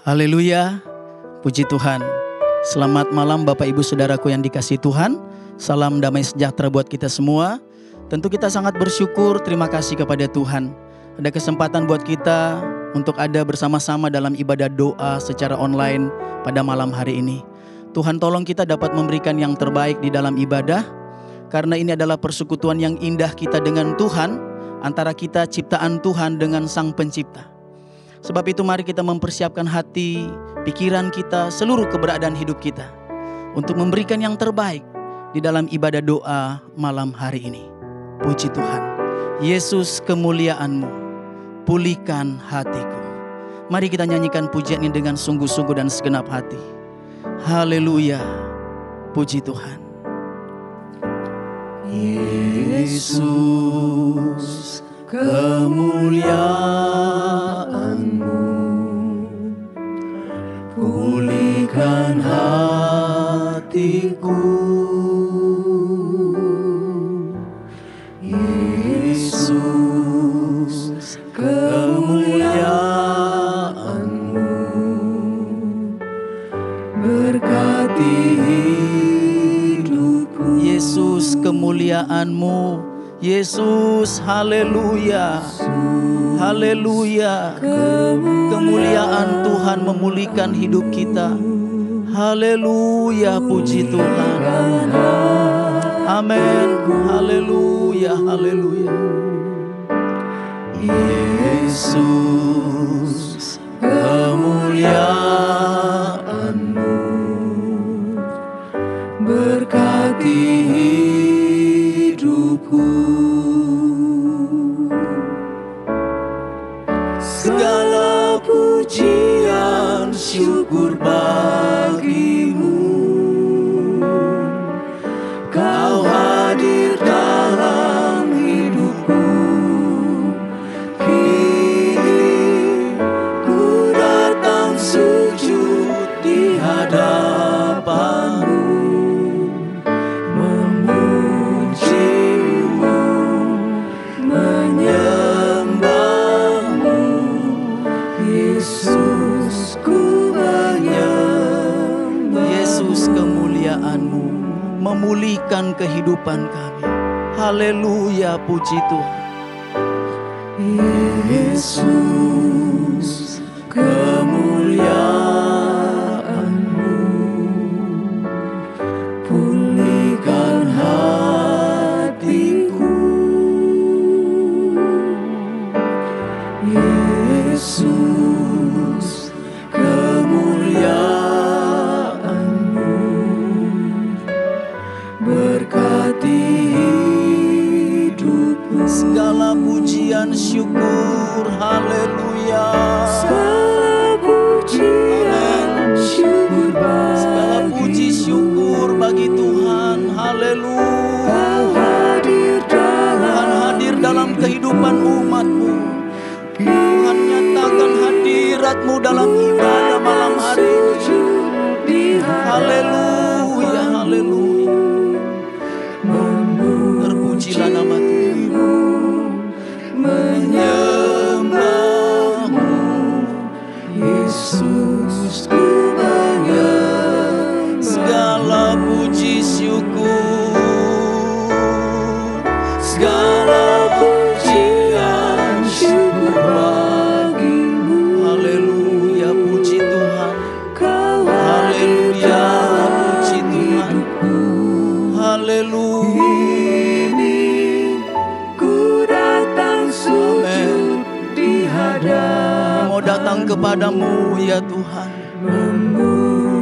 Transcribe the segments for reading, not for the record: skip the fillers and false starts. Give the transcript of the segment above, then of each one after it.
Haleluya, puji Tuhan. Selamat malam Bapak Ibu Saudaraku yang dikasihi Tuhan. Salam damai sejahtera buat kita semua. Tentu kita sangat bersyukur, terima kasih kepada Tuhan. Ada kesempatan buat kita untuk ada bersama-sama dalam ibadah doa secara online pada malam hari ini. Tuhan tolong kita dapat memberikan yang terbaik di dalam ibadah. Karena ini adalah persekutuan yang indah kita dengan Tuhan. Antara kita ciptaan Tuhan dengan Sang Pencipta. Sebab itu mari kita mempersiapkan hati, pikiran kita, seluruh keberadaan hidup kita. Untuk memberikan yang terbaik di dalam ibadah doa malam hari ini. Puji Tuhan. Yesus kemuliaan-Mu, pulihkan hatiku. Mari kita nyanyikan pujian ini dengan sungguh-sungguh dan segenap hati. Haleluya, puji Tuhan. Yesus kemuliaan-Mu, pulihkan hatiku. Yesus kemuliaan-Mu, berkati hidupku. Yesus kemuliaan-Mu, Yesus, haleluya, haleluya. Kemuliaan Tuhan memulihkan hidup kita. Haleluya, puji Tuhan. Amin, haleluya, haleluya. Yesus kemuliaan-Mu, berkati hidupku. Segala pujian syukur bagi-Mu. Kau hadir dalam hidupku. Kini ku datang sujud di hadapan-Mu, memuji-Mu, menyembah-Mu. Yesus, ku menyembah-Mu. Yesus, kemuliaan-Mu memulihkan kehidupan kami. Haleluya, puji Tuhan. Yesus, kemuliaan-Mu, pulihkan hatiku. Yesus, kemuliaan-Mu, berkati hidupku. Segala pujian syukur, haleluya. Segala pujian syukur bagi, segala puji syukur bagi Tuhan, haleluya. Tuhan hadir dalam kehidupan umat-Mu. Tuhan nyatakan hadirat-Mu dalam ibadah malam hari ini. Haleluya, haleluya. Terpujilah nama Tuhan. Menyembah-Mu, Yesus, ku menyembah. Segala puji syukur, segala pujian syukur bagi-Mu. Haleluya, puji Tuhan. Haleluya, puji Tuhan. Haleluya. Ku datang sujud di hadapan-Mu. Mau datang kepadamu ya Tuhan.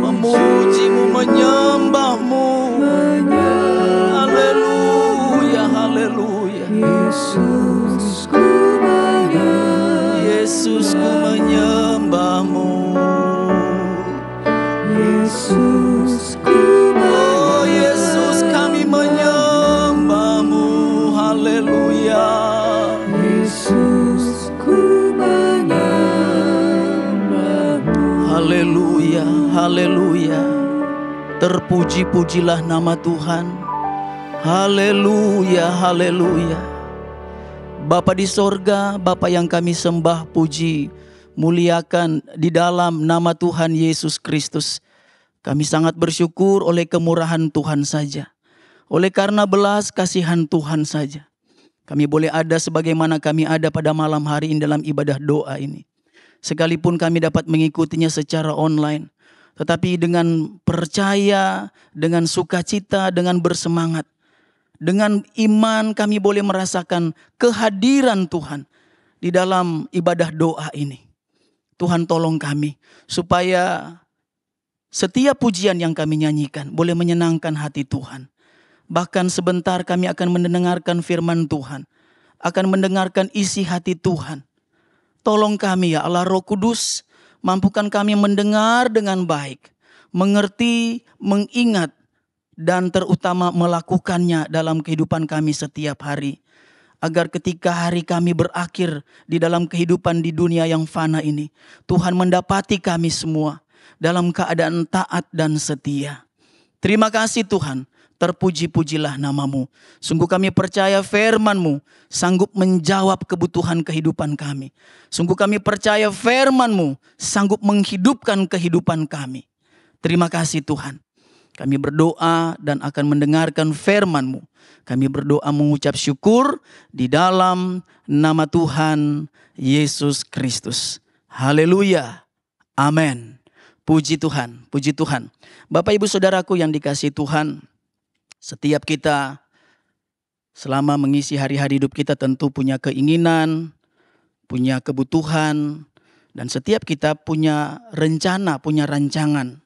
Memuji-Mu, menyembah-Mu. Haleluya, haleluya. Yesus, ku menyembah. Yesus, ku menyembah-Mu. Yesus, ku menyembah. Oh Yesus, kami menyembah-Mu. Haleluya. Yesus, ku menyembah-Mu. Haleluya, haleluya. Terpuji-pujilah nama Tuhan. Haleluya, haleluya. Bapa di sorga, Bapa yang kami sembah puji, muliakan di dalam nama Tuhan Yesus Kristus. Kami sangat bersyukur oleh kemurahan Tuhan saja. Oleh karena belas kasihan Tuhan saja. Kami boleh ada sebagaimana kami ada pada malam hari ini dalam ibadah doa ini. Sekalipun kami dapat mengikutinya secara online. Tetapi dengan percaya, dengan sukacita, dengan bersemangat. Dengan iman kami boleh merasakan kehadiran Tuhan di dalam ibadah doa ini. Tuhan tolong kami supaya setiap pujian yang kami nyanyikan boleh menyenangkan hati Tuhan. Bahkan sebentar kami akan mendengarkan firman Tuhan. Akan mendengarkan isi hati Tuhan. Tolong kami ya Allah Roh Kudus. Mampukan kami mendengar dengan baik. Mengerti, mengingat. Dan terutama melakukannya dalam kehidupan kami setiap hari. Agar ketika hari kami berakhir di dalam kehidupan di dunia yang fana ini. Tuhan mendapati kami semua dalam keadaan taat dan setia. Terima kasih Tuhan. Terpuji-pujilah namamu. Sungguh kami percaya firman-Mu sanggup menjawab kebutuhan kehidupan kami. Sungguh kami percaya firman-Mu sanggup menghidupkan kehidupan kami. Terima kasih Tuhan. Kami berdoa dan akan mendengarkan firman-Mu. Kami berdoa mengucap syukur di dalam nama Tuhan Yesus Kristus. Haleluya. Amin. Puji Tuhan, puji Tuhan. Bapak Ibu Saudaraku yang dikasihi Tuhan. Setiap kita selama mengisi hari-hari hidup kita tentu punya keinginan, punya kebutuhan, dan setiap kita punya rencana, punya rancangan.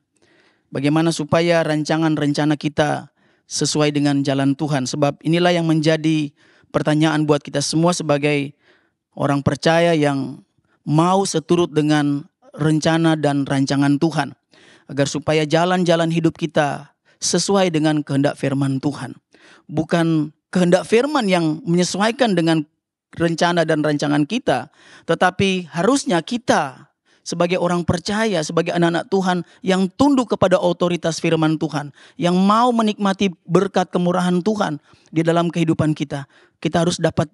Bagaimana supaya rancangan-rencana kita sesuai dengan jalan Tuhan. Sebab inilah yang menjadi pertanyaan buat kita semua sebagai orang percaya yang mau seturut dengan rencana dan rancangan Tuhan. Agar supaya jalan-jalan hidup kita sesuai dengan kehendak firman Tuhan. Bukan kehendak firman yang menyesuaikan dengan rencana dan rancangan kita. Tetapi harusnya kita sebagai orang percaya, sebagai anak-anak Tuhan yang tunduk kepada otoritas firman Tuhan. Yang mau menikmati berkat kemurahan Tuhan di dalam kehidupan kita. Kita harus dapat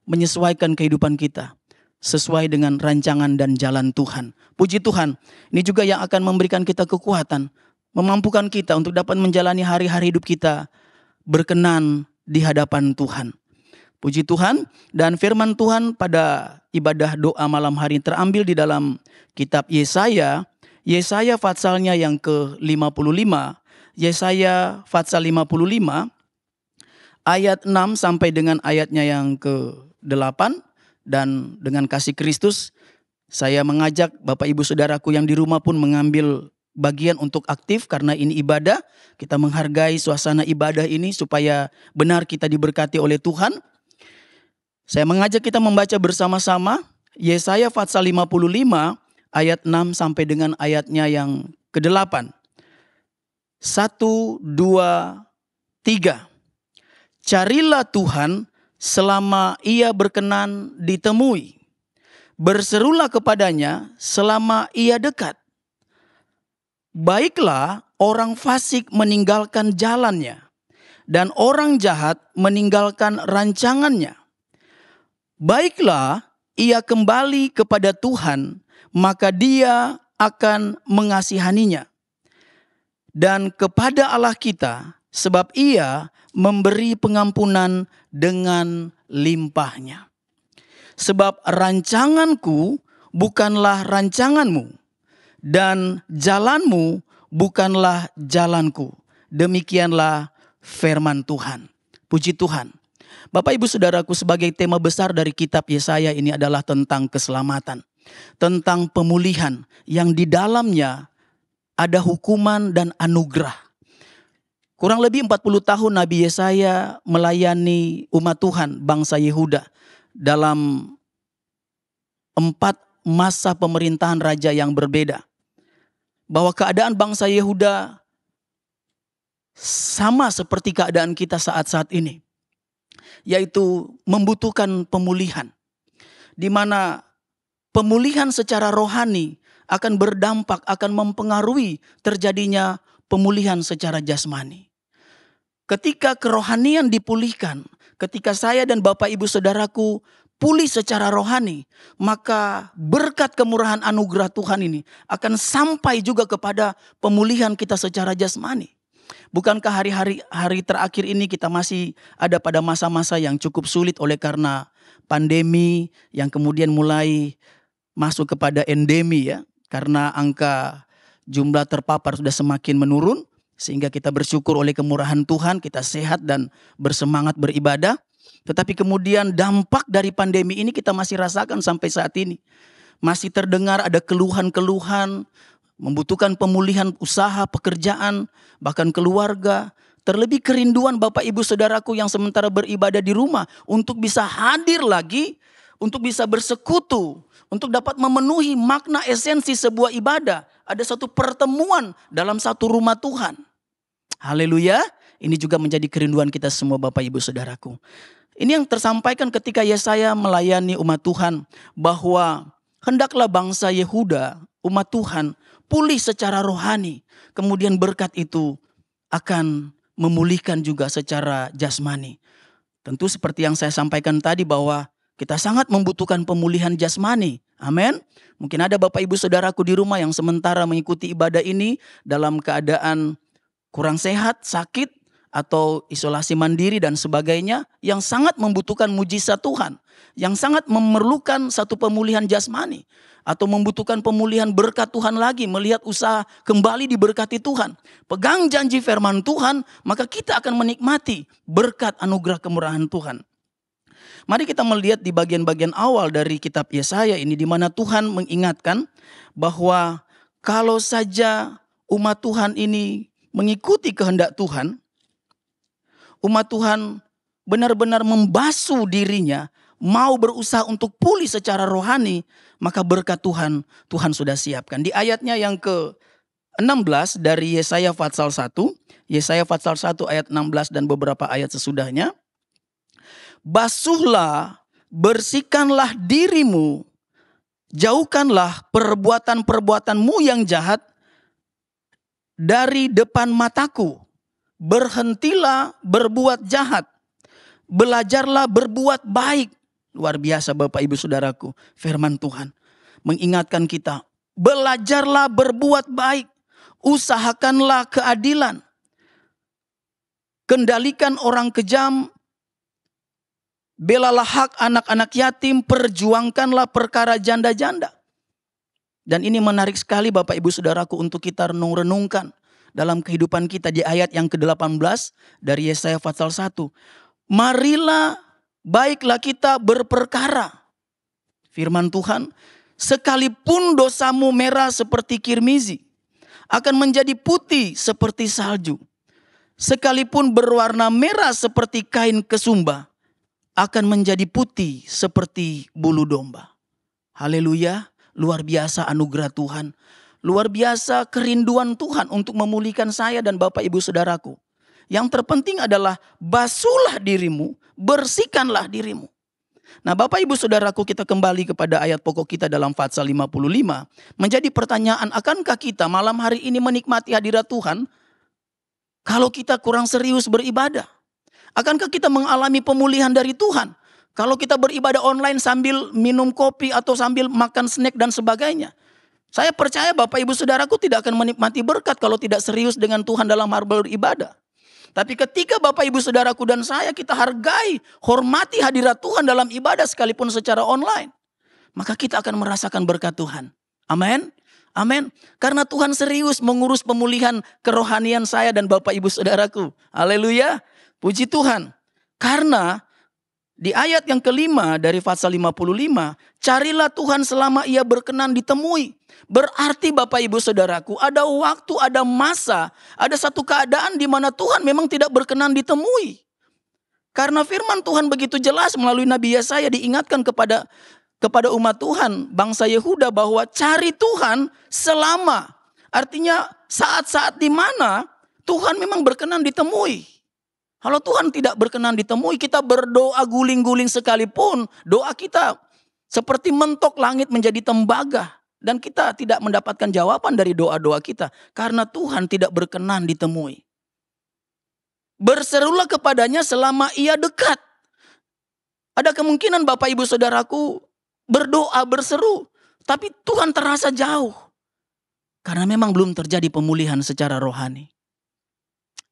menyesuaikan kehidupan kita sesuai dengan rancangan dan jalan Tuhan. Puji Tuhan, ini juga yang akan memberikan kita kekuatan. Memampukan kita untuk dapat menjalani hari-hari hidup kita berkenan di hadapan Tuhan. Puji Tuhan, dan firman Tuhan pada ibadah doa malam hari terambil di dalam kitab Yesaya. Yesaya patsalnya yang ke-55. Yesaya patsal 55 ayat 6 sampai dengan ayatnya yang ke-8. Dan dengan kasih Kristus saya mengajak Bapak Ibu Saudaraku yang di rumah pun mengambil bagian untuk aktif karena ini ibadah. Kita menghargai suasana ibadah ini supaya benar kita diberkati oleh Tuhan. Saya mengajak kita membaca bersama-sama Yesaya pasal 55 ayat 6 sampai dengan ayatnya yang ke-8. 1, 2, 3. Carilah Tuhan selama ia berkenan ditemui. Berserulah kepadanya selama ia dekat. Baiklah orang fasik meninggalkan jalannya, dan orang jahat meninggalkan rancangannya. Baiklah ia kembali kepada Tuhan, maka Dia akan mengasihaninya. Dan kepada Allah kita, sebab Ia memberi pengampunan dengan limpahnya. Sebab rancanganku bukanlah rancanganmu, dan jalanmu bukanlah jalanku. Demikianlah firman Tuhan. Puji Tuhan. Bapak Ibu Saudaraku, sebagai tema besar dari kitab Yesaya ini adalah tentang keselamatan. Tentang pemulihan yang di dalamnya ada hukuman dan anugerah. Kurang lebih 40 tahun Nabi Yesaya melayani umat Tuhan, bangsa Yehuda. Dalam 4 masa pemerintahan raja yang berbeda. Bahwa keadaan bangsa Yehuda sama seperti keadaan kita saat-saat ini. Yaitu membutuhkan pemulihan. Di mana pemulihan secara rohani akan berdampak, akan mempengaruhi terjadinya pemulihan secara jasmani. Ketika kerohanian dipulihkan, ketika saya dan Bapak Ibu Saudaraku pulih secara rohani, maka berkat kemurahan anugerah Tuhan ini akan sampai juga kepada pemulihan kita secara jasmani. Bukankah hari terakhir ini kita masih ada pada masa-masa yang cukup sulit oleh karena pandemi yang kemudian mulai masuk kepada endemi ya. Karena angka jumlah terpapar sudah semakin menurun. Sehingga kita bersyukur oleh kemurahan Tuhan kita sehat dan bersemangat beribadah. Tetapi kemudian dampak dari pandemi ini kita masih rasakan sampai saat ini. Masih terdengar ada keluhan-keluhan, membutuhkan pemulihan usaha, pekerjaan, bahkan keluarga. Terlebih kerinduan Bapak Ibu Saudaraku yang sementara beribadah di rumah untuk bisa hadir lagi, untuk bisa bersekutu, untuk dapat memenuhi makna esensi sebuah ibadah. Ada satu pertemuan dalam satu rumah Tuhan. Haleluya, ini juga menjadi kerinduan kita semua Bapak Ibu Saudaraku. Ini yang tersampaikan ketika Yesaya melayani umat Tuhan, bahwa hendaklah bangsa Yehuda, umat Tuhan, pulih secara rohani. Kemudian berkat itu akan memulihkan juga secara jasmani. Tentu seperti yang saya sampaikan tadi bahwa kita sangat membutuhkan pemulihan jasmani. Amin. Mungkin ada Bapak Ibu Saudaraku di rumah yang sementara mengikuti ibadah ini dalam keadaan kurang sehat, sakit, atau isolasi mandiri dan sebagainya, yang sangat membutuhkan mujizat Tuhan, yang sangat memerlukan satu pemulihan jasmani, atau membutuhkan pemulihan berkat Tuhan lagi, melihat usaha kembali diberkati Tuhan. Pegang janji firman Tuhan, maka kita akan menikmati berkat anugerah kemurahan Tuhan. Mari kita melihat di bagian-bagian awal dari kitab Yesaya ini, di mana Tuhan mengingatkan bahwa kalau saja umat Tuhan ini mengikuti kehendak Tuhan, umat Tuhan benar-benar membasuh dirinya, mau berusaha untuk pulih secara rohani, maka berkat Tuhan sudah siapkan. Di ayatnya yang ke-16 dari Yesaya pasal 1, Yesaya pasal 1 ayat 16 dan beberapa ayat sesudahnya. Basuhlah, bersihkanlah dirimu, jauhkanlah perbuatan-perbuatanmu yang jahat dari depan mataku. Berhentilah berbuat jahat, belajarlah berbuat baik. Luar biasa Bapak Ibu Saudaraku, firman Tuhan mengingatkan kita, belajarlah berbuat baik, usahakanlah keadilan, kendalikan orang kejam, belalah hak anak-anak yatim, perjuangkanlah perkara janda-janda. Dan ini menarik sekali Bapak Ibu Saudaraku untuk kita renung-renungkan dalam kehidupan kita di ayat yang ke-18 dari Yesaya pasal 1. Marilah baiklah kita berperkara. Firman Tuhan, sekalipun dosamu merah seperti kirmizi, akan menjadi putih seperti salju. Sekalipun berwarna merah seperti kain kesumba, akan menjadi putih seperti bulu domba. Haleluya, luar biasa anugerah Tuhan. Luar biasa kerinduan Tuhan untuk memulihkan saya dan Bapak Ibu Saudaraku. Yang terpenting adalah basuhlah dirimu, bersihkanlah dirimu. Nah Bapak Ibu Saudaraku, kita kembali kepada ayat pokok kita dalam Fatsal 55. Menjadi pertanyaan, akankah kita malam hari ini menikmati hadirat Tuhan kalau kita kurang serius beribadah? Akankah kita mengalami pemulihan dari Tuhan kalau kita beribadah online sambil minum kopi atau sambil makan snack dan sebagainya? Saya percaya Bapak Ibu Saudaraku tidak akan menikmati berkat kalau tidak serius dengan Tuhan dalam hal beribadah. Tapi ketika Bapak Ibu Saudaraku dan saya kita hargai, hormati hadirat Tuhan dalam ibadah sekalipun secara online, maka kita akan merasakan berkat Tuhan. Amin. Amin. Karena Tuhan serius mengurus pemulihan kerohanian saya dan Bapak Ibu Saudaraku. Haleluya. Puji Tuhan. Karena di ayat yang kelima dari Fatsal 55, carilah Tuhan selama ia berkenan ditemui. Berarti Bapak Ibu Saudaraku, ada waktu, ada masa, ada satu keadaan di mana Tuhan memang tidak berkenan ditemui. Karena firman Tuhan begitu jelas melalui Nabi Yesaya diingatkan kepada umat Tuhan, bangsa Yehuda, bahwa cari Tuhan selama. Artinya saat-saat di mana Tuhan memang berkenan ditemui. Kalau Tuhan tidak berkenan ditemui, kita berdoa guling-guling sekalipun, doa kita seperti mentok langit menjadi tembaga. Dan kita tidak mendapatkan jawaban dari doa-doa kita. Karena Tuhan tidak berkenan ditemui. Berserulah kepadanya selama ia dekat. Ada kemungkinan Bapak Ibu Saudaraku berdoa, berseru, tapi Tuhan terasa jauh. Karena memang belum terjadi pemulihan secara rohani.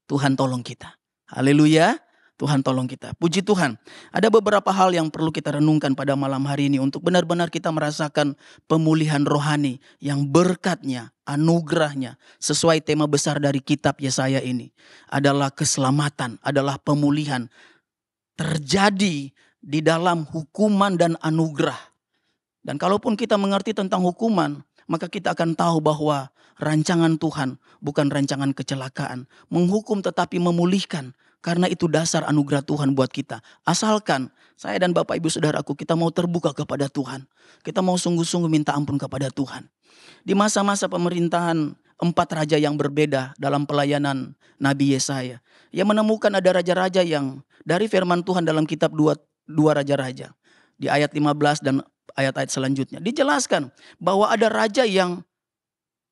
Tuhan tolong kita. Haleluya. Tuhan tolong kita. Puji Tuhan. Ada beberapa hal yang perlu kita renungkan pada malam hari ini untuk benar-benar kita merasakan pemulihan rohani yang berkatnya, anugerahnya sesuai tema besar dari kitab Yesaya ini adalah keselamatan, adalah pemulihan terjadi di dalam hukuman dan anugerah. Dan kalaupun kita mengerti tentang hukuman, maka kita akan tahu bahwa rancangan Tuhan bukan rancangan kecelakaan, menghukum tetapi memulihkan. Karena itu dasar anugerah Tuhan buat kita. Asalkan saya dan Bapak Ibu Saudaraku kita mau terbuka kepada Tuhan. Kita mau sungguh-sungguh minta ampun kepada Tuhan. Di masa-masa pemerintahan 4 raja yang berbeda dalam pelayanan Nabi Yesaya. Ia menemukan ada raja-raja yang dari firman Tuhan dalam kitab dua raja-raja. Di ayat 15 dan ayat-ayat selanjutnya. Dijelaskan bahwa ada raja yang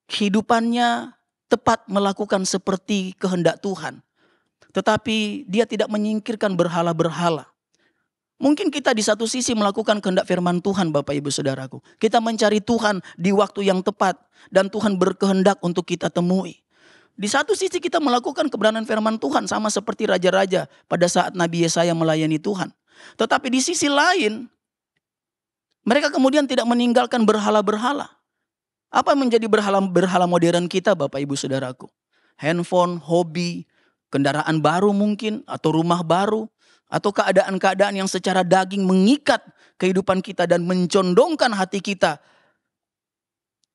kehidupannya tepat melakukan seperti kehendak Tuhan. Tetapi dia tidak menyingkirkan berhala-berhala. Mungkin kita di satu sisi melakukan kehendak firman Tuhan Bapak Ibu Saudaraku. Kita mencari Tuhan di waktu yang tepat. Dan Tuhan berkehendak untuk kita temui. Di satu sisi kita melakukan kebenaran firman Tuhan sama seperti raja-raja pada saat Nabi Yesaya melayani Tuhan. Tetapi di sisi lain, mereka kemudian tidak meninggalkan berhala-berhala. Apa yang menjadi berhala modern kita Bapak Ibu Saudaraku? Handphone, hobi, kendaraan baru mungkin, atau rumah baru, atau keadaan-keadaan yang secara daging mengikat kehidupan kita dan mencondongkan hati kita.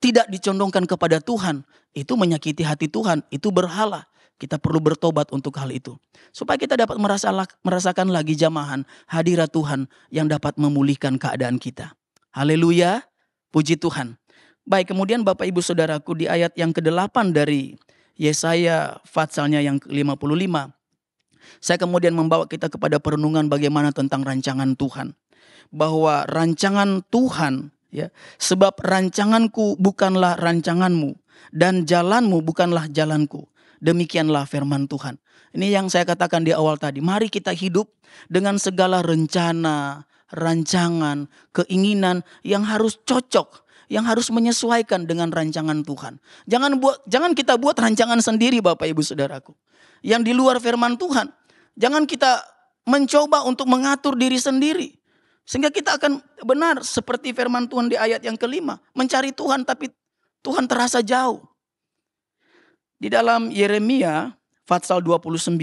Tidak dicondongkan kepada Tuhan, itu menyakiti hati Tuhan, itu berhala. Kita perlu bertobat untuk hal itu. Supaya kita dapat merasakan lagi jamahan hadirat Tuhan yang dapat memulihkan keadaan kita. Haleluya, puji Tuhan. Baik, kemudian Bapak Ibu Saudaraku di ayat yang ke-8 dari Yesaya patsalnya yang ke-55. Saya kemudian membawa kita kepada perenungan bagaimana tentang rancangan Tuhan. Bahwa rancangan Tuhan, ya, sebab rancanganku bukanlah rancanganmu dan jalanmu bukanlah jalanku. Demikianlah firman Tuhan. Ini yang saya katakan di awal tadi. Mari kita hidup dengan segala rencana, rancangan, keinginan yang harus cocok, yang harus menyesuaikan dengan rancangan Tuhan. Jangan kita buat rancangan sendiri Bapak Ibu Saudaraku. Yang di luar firman Tuhan. Jangan kita mencoba untuk mengatur diri sendiri. Sehingga kita akan benar seperti firman Tuhan di ayat yang ke-5. Mencari Tuhan tapi Tuhan terasa jauh. Di dalam Yeremia pasal 29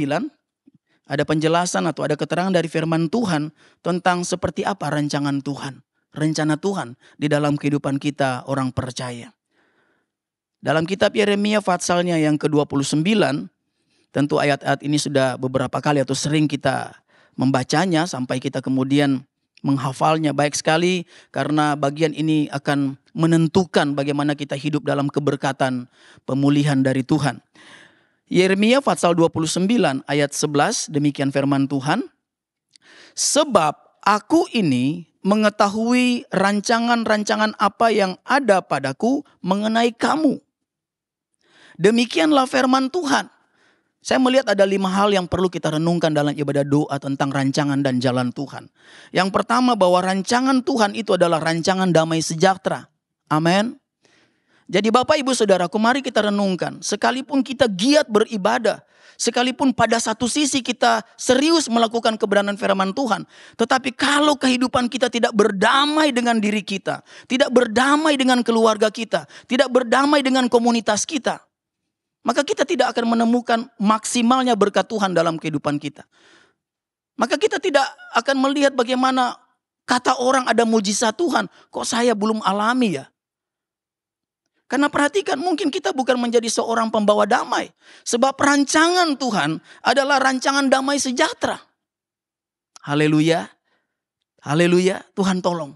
ada penjelasan atau ada keterangan dari firman Tuhan tentang seperti apa rancangan Tuhan. Rencana Tuhan di dalam kehidupan kita orang percaya. Dalam kitab Yeremia patsalnya yang ke-29, tentu ayat-ayat ini sudah beberapa kali atau sering kita membacanya sampai kita kemudian menghafalnya baik sekali karena bagian ini akan menentukan bagaimana kita hidup dalam keberkatan pemulihan dari Tuhan. Yeremia pasal 29 ayat 11 demikian firman Tuhan. Sebab aku ini mengetahui rancangan-rancangan apa yang ada padaku mengenai kamu. Demikianlah firman Tuhan. Saya melihat ada 5 hal yang perlu kita renungkan dalam ibadah doa tentang rancangan dan jalan Tuhan. Yang pertama bahwa rancangan Tuhan itu adalah rancangan damai sejahtera. Amin. Jadi Bapak Ibu Saudaraku mari kita renungkan. Sekalipun kita giat beribadah. Sekalipun pada satu sisi kita serius melakukan kebenaran firman Tuhan. Tetapi kalau kehidupan kita tidak berdamai dengan diri kita. Tidak berdamai dengan keluarga kita. Tidak berdamai dengan komunitas kita. Maka kita tidak akan menemukan maksimalnya berkat Tuhan dalam kehidupan kita. Maka kita tidak akan melihat bagaimana kata orang ada mujizat Tuhan. Kok saya belum alami ya? Karena perhatikan mungkin kita bukan menjadi seorang pembawa damai. Sebab rancangan Tuhan adalah rancangan damai sejahtera. Haleluya. Haleluya. Tuhan tolong.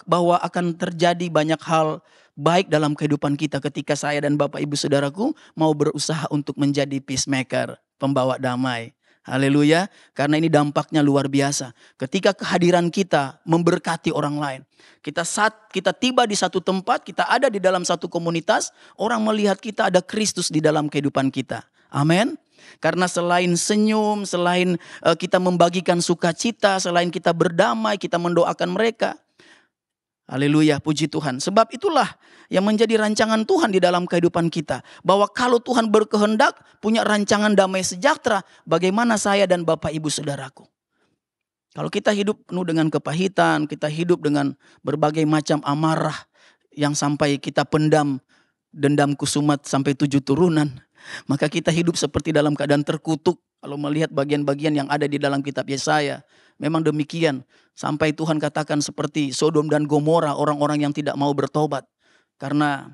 Bahwa akan terjadi banyak hal baik dalam kehidupan kita ketika saya dan Bapak Ibu Saudaraku mau berusaha untuk menjadi peacemaker. Pembawa damai. Haleluya. Karena ini dampaknya luar biasa. Ketika kehadiran kita memberkati orang lain. Kita tiba di satu tempat, kita ada di dalam satu komunitas, orang melihat kita ada Kristus di dalam kehidupan kita. Amin. Karena selain senyum, selain kita membagikan sukacita, selain kita berdamai, kita mendoakan mereka. Haleluya, puji Tuhan. Sebab itulah yang menjadi rancangan Tuhan di dalam kehidupan kita. Bahwa kalau Tuhan berkehendak punya rancangan damai sejahtera, bagaimana saya dan Bapak Ibu Saudaraku. Kalau kita hidup penuh dengan kepahitan, kita hidup dengan berbagai macam amarah yang sampai kita pendam, dendam kusumat sampai 7 turunan. Maka kita hidup seperti dalam keadaan terkutuk. Kalau melihat bagian-bagian yang ada di dalam kitab Yesaya, memang demikian. Sampai Tuhan katakan seperti Sodom dan Gomora, orang-orang yang tidak mau bertobat. Karena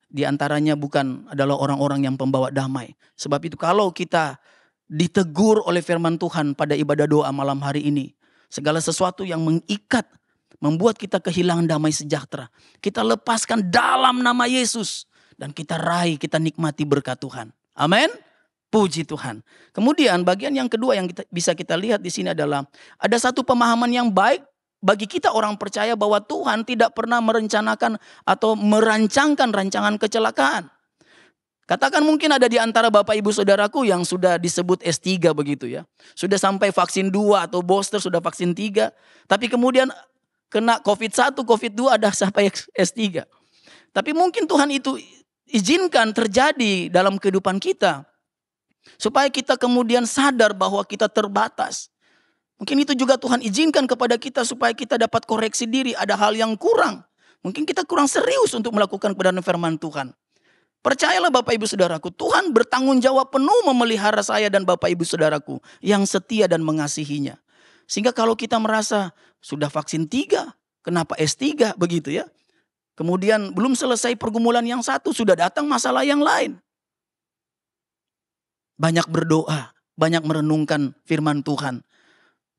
di antaranya bukan adalah orang-orang yang pembawa damai. Sebab itu kalau kita ditegur oleh firman Tuhan pada ibadah doa malam hari ini, segala sesuatu yang mengikat, membuat kita kehilangan damai sejahtera, kita lepaskan dalam nama Yesus. Dan kita raih, kita nikmati berkat Tuhan. Amin. Puji Tuhan. Kemudian bagian yang kedua yang bisa kita lihat di sini adalah ada satu pemahaman yang baik bagi kita orang percaya bahwa Tuhan tidak pernah merencanakan atau merancangkan rancangan kecelakaan. Katakan mungkin ada di antara Bapak Ibu Saudaraku yang sudah disebut S3 begitu ya. Sudah sampai vaksin 2 atau booster sudah vaksin 3. Tapi kemudian kena COVID-1, COVID-2 ada sampai S3. Tapi mungkin Tuhan itu izinkan terjadi dalam kehidupan kita. Supaya kita kemudian sadar bahwa kita terbatas. Mungkin itu juga Tuhan izinkan kepada kita supaya kita dapat koreksi diri. Ada hal yang kurang. Mungkin kita kurang serius untuk melakukan kebenaran firman Tuhan. Percayalah Bapak Ibu Saudaraku, Tuhan bertanggung jawab penuh memelihara saya dan Bapak Ibu Saudaraku yang setia dan mengasihinya. Sehingga kalau kita merasa sudah vaksin 3, kenapa S3 begitu ya. Kemudian belum selesai pergumulan yang satu, sudah datang masalah yang lain. Banyak berdoa, banyak merenungkan firman Tuhan.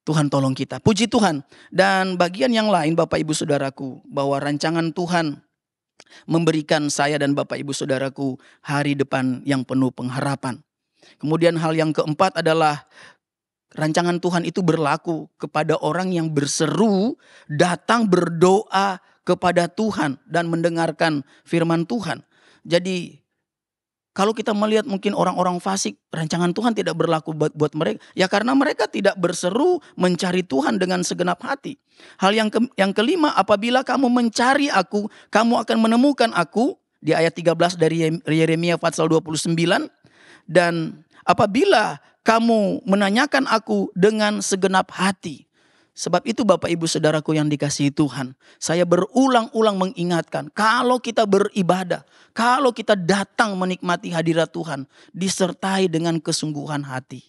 Tuhan tolong kita, puji Tuhan. Dan bagian yang lain Bapak Ibu Saudaraku, bahwa rancangan Tuhan memberikan saya dan Bapak Ibu Saudaraku hari depan yang penuh pengharapan. Kemudian hal yang keempat adalah rancangan Tuhan itu berlaku kepada orang yang berseru, datang berdoa kepada Tuhan dan mendengarkan firman Tuhan. Jadi kalau kita melihat mungkin orang-orang fasik, rancangan Tuhan tidak berlaku buat mereka. Ya karena mereka tidak berseru mencari Tuhan dengan segenap hati. Hal yang kelima, apabila kamu mencari aku, kamu akan menemukan aku. Di ayat 13 dari Yeremia pasal 29. Dan apabila kamu menanyakan aku dengan segenap hati. Sebab itu Bapak Ibu Saudaraku yang dikasihi Tuhan. Saya berulang-ulang mengingatkan. Kalau kita beribadah. Kalau kita datang menikmati hadirat Tuhan. Disertai dengan kesungguhan hati.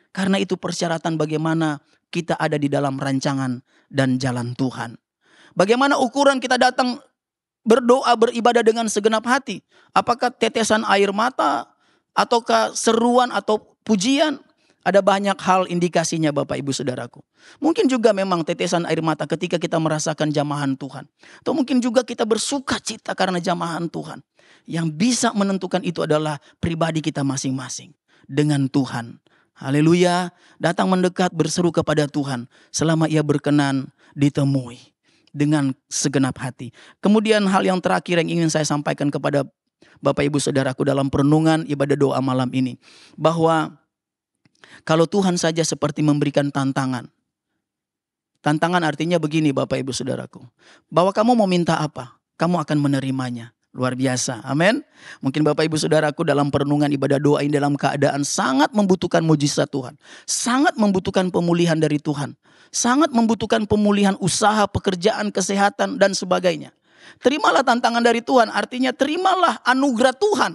Karena itu persyaratan bagaimana kita ada di dalam rancangan dan jalan Tuhan. Bagaimana ukuran kita datang berdoa beribadah dengan segenap hati. Apakah tetesan air mata. Ataukah seruan atau pujian. Ada banyak hal indikasinya Bapak Ibu Saudaraku. Mungkin juga memang tetesan air mata ketika kita merasakan jamahan Tuhan. Atau mungkin juga kita bersuka cita karena jamahan Tuhan. Yang bisa menentukan itu adalah pribadi kita masing-masing. Dengan Tuhan. Haleluya. Datang mendekat berseru kepada Tuhan. Selama ia berkenan ditemui. Dengan segenap hati. Kemudian hal yang terakhir yang ingin saya sampaikan kepada Bapak Ibu Saudaraku dalam perenungan ibadah doa malam ini. Bahwa kalau Tuhan saja seperti memberikan tantangan. Tantangan artinya begini Bapak Ibu Saudaraku. Bahwa kamu mau minta apa, kamu akan menerimanya. Luar biasa, amin. Mungkin Bapak Ibu Saudaraku dalam perenungan ibadah doa ini dalam keadaan sangat membutuhkan mujizat Tuhan. Sangat membutuhkan pemulihan dari Tuhan. Sangat membutuhkan pemulihan usaha, pekerjaan, kesehatan dan sebagainya. Terimalah tantangan dari Tuhan, artinya terimalah anugerah Tuhan.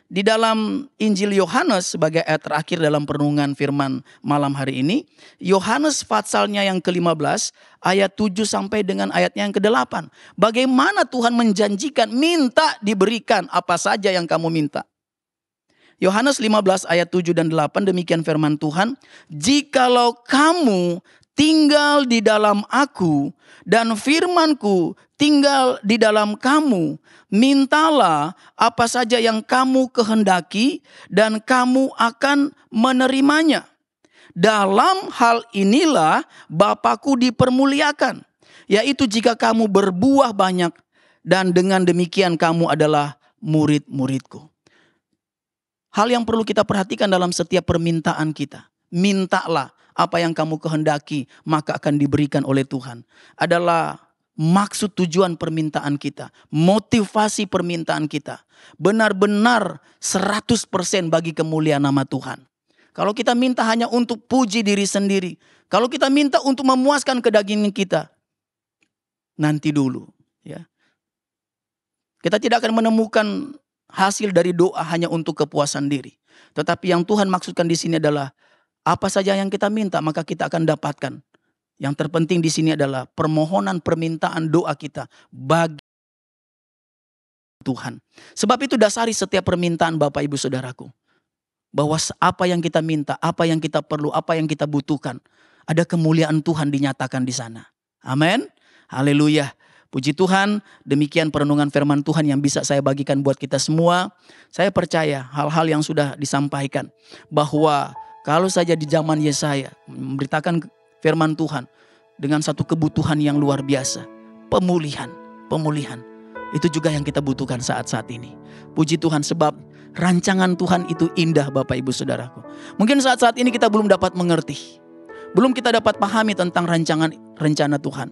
Di dalam Injil Yohanes sebagai ayat terakhir dalam perenungan firman malam hari ini. Yohanes pasalnya yang ke-15 ayat 7 sampai dengan ayatnya yang ke-8. Bagaimana Tuhan menjanjikan minta diberikan apa saja yang kamu minta. Yohanes 15 ayat 7 dan 8 demikian firman Tuhan. Jikalau kamu tinggal di dalam aku dan firmanku tinggal di dalam kamu, mintalah apa saja yang kamu kehendaki dan kamu akan menerimanya. Dalam hal inilah Bapakku dipermuliakan, yaitu jika kamu berbuah banyak dan dengan demikian kamu adalah murid-muridku. hal yang perlu kita perhatikan dalam setiap permintaan kita. Mintalah apa yang kamu kehendaki, maka akan diberikan oleh Tuhan. Adalah maksud tujuan permintaan kita, motivasi permintaan kita. Benar-benar 100% bagi kemuliaan nama Tuhan. Kalau kita minta hanya untuk puji diri sendiri, kalau kita minta untuk memuaskan kedagingan kita, nanti dulu. Ya. Kita tidak akan menemukan hasil dari doa hanya untuk kepuasan diri. Tetapi yang Tuhan maksudkan di sini adalah apa saja yang kita minta maka kita akan dapatkan. Yang terpenting di sini adalah permohonan permintaan doa kita bagi Tuhan. Sebab itu dasari setiap permintaan Bapak Ibu Saudaraku. Bahwa apa yang kita minta, apa yang kita perlu, apa yang kita butuhkan. Ada kemuliaan Tuhan dinyatakan di sana. Amin. Haleluya. Puji Tuhan, demikian perenungan firman Tuhan yang bisa saya bagikan buat kita semua. Saya percaya hal-hal yang sudah disampaikan. Bahwa kalau saja di zaman Yesaya memberitakan firman Tuhan dengan satu kebutuhan yang luar biasa. Pemulihan. Itu juga yang kita butuhkan saat-saat ini. Puji Tuhan sebab rancangan Tuhan itu indah Bapak Ibu Saudaraku. Mungkin saat-saat ini kita belum dapat mengerti. Belum kita dapat pahami tentang rencana Tuhan.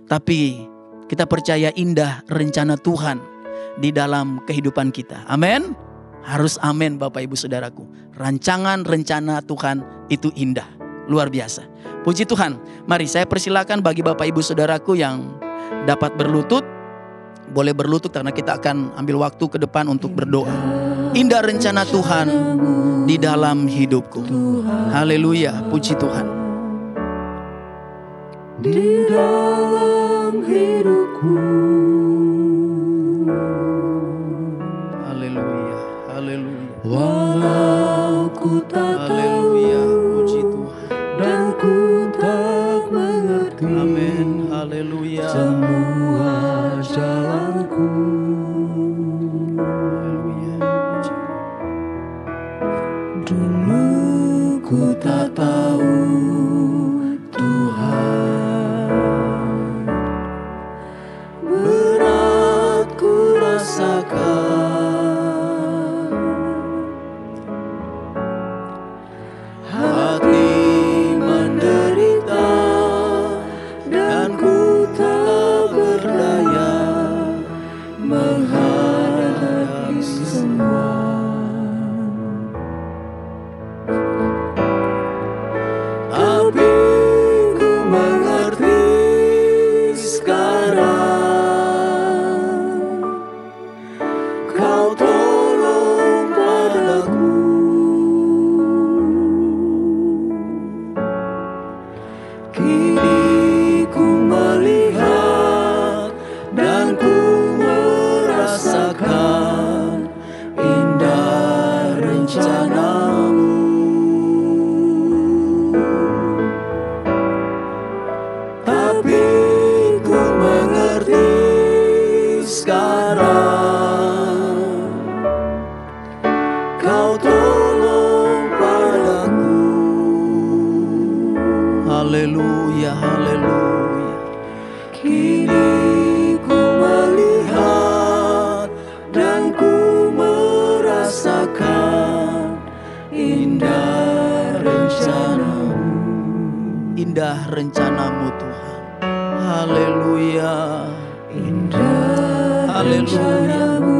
Tapi kita percaya indah rencana Tuhan di dalam kehidupan kita. Amin. Harus amin Bapak Ibu Saudaraku. Rancangan rencana Tuhan itu indah. Luar biasa. Puji Tuhan. Mari saya persilakan bagi Bapak Ibu Saudaraku yang dapat berlutut. Boleh berlutut karena kita akan ambil waktu ke depan untuk berdoa. Indah rencana Tuhan di dalam hidupku. Haleluya. Puji Tuhan. Di dalam hidupku. Haleluya. Haleluya. Walau ku tak Haleluya. Puji Tuhan. dan ku tak mengerti. Amin. Haleluya. Semua jalanku. Haleluya. Dulu ku tak tahu Tuhan, berat ku rasakan, hati menderita dan ku tak berdaya menghadapi semua. Tapi ku mengerti sekarang, Kau tolong padaku. Kini ku melihat dan ku merasakan indah rencanamu. Tapi ku mengerti sekarang, Kau tolong padaku. Haleluya. Haleluya. Kini ku melihat dan ku merasakan indah rencanamu. Indah rencanamu Tuhan. Haleluya. Indah Haleluya. rencanamu.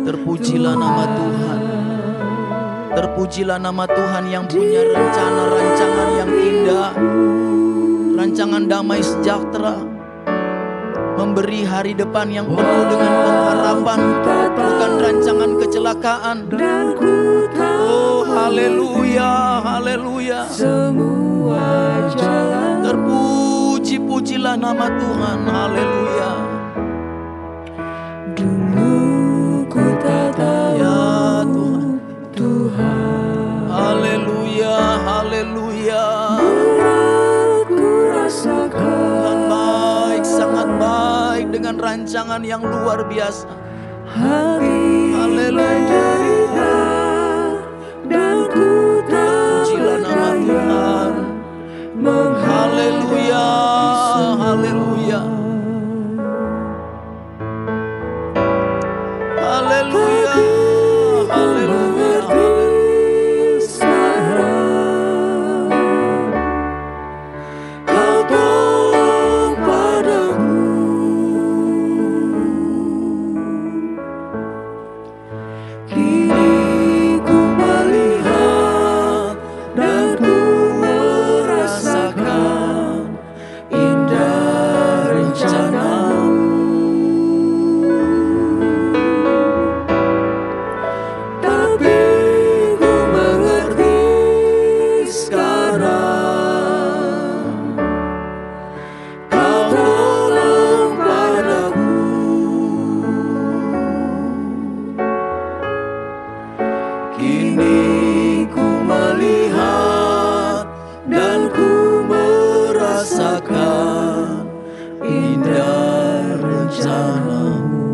Terpujilah nama Tuhan. Terpujilah nama Tuhan yang punya rencana-rancangan yang indah. Rancangan damai sejahtera. Memberi hari depan yang penuh dengan pengharapan. Bukan rancangan kecelakaan. Dan ku tahu Oh haleluya. Haleluya. semua jalan. Terpuji-pujilah nama Tuhan. Haleluya. Dulu ku tak tahu Ya Tuhan. Tuhan, Haleluya. Haleluya. berat ku Tuhan rasakan, baik, sangat baik dengan rancangan yang luar biasa. hati menderita dan ku tak Pujilah nama Tuhan. Haleluya. Haleluya. Haleluya. Haleluya. merasakan indah rencana-Mu.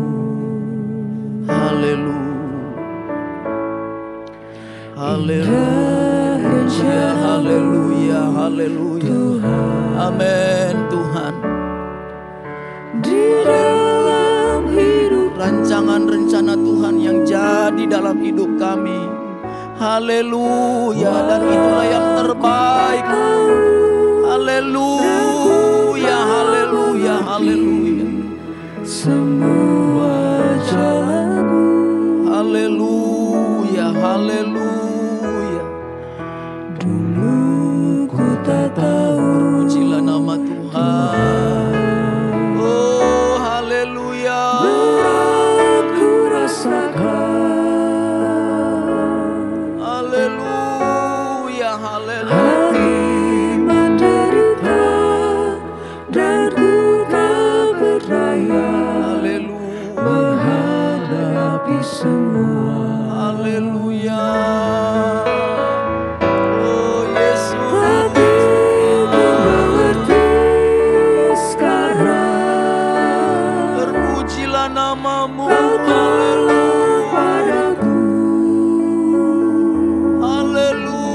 Haleluya, haleluya, haleluya, haleluya. Amin Tuhan. Di dalam hidup Rancangan rencana Tuhan yang jadi dalam hidup kami. Haleluya, dan itulah yang terbaik. Haleluya, haleluya, haleluya. semua jalanmu. Haleluya, haleluya. Dulu ku tak tahu Pujilah nama Tuhan. Oh, haleluya. aku rasakan Haleluya, haleluya. hati menderita dan ku tak berdaya Haleluya, menghadapi semua. haleluya. Oh Yesus. Tapi ku mengerti sekarang Terpujilah nama-Mu. Kau tolong padaku.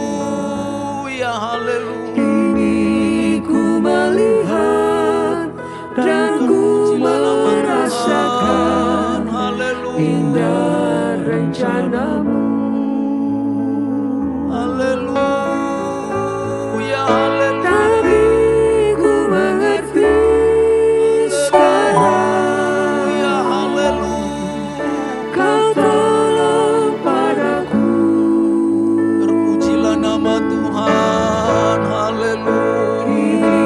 Haleluya, haleluya. Kini ku melihat dan ku merasakan Haleluya, indah rencana-Mu. haleluya, haleluya. Tapi ku mengerti sekarang Ya haleluya. Kau tolong padaku. Terpujilah nama Tuhan. Haleluya. Kini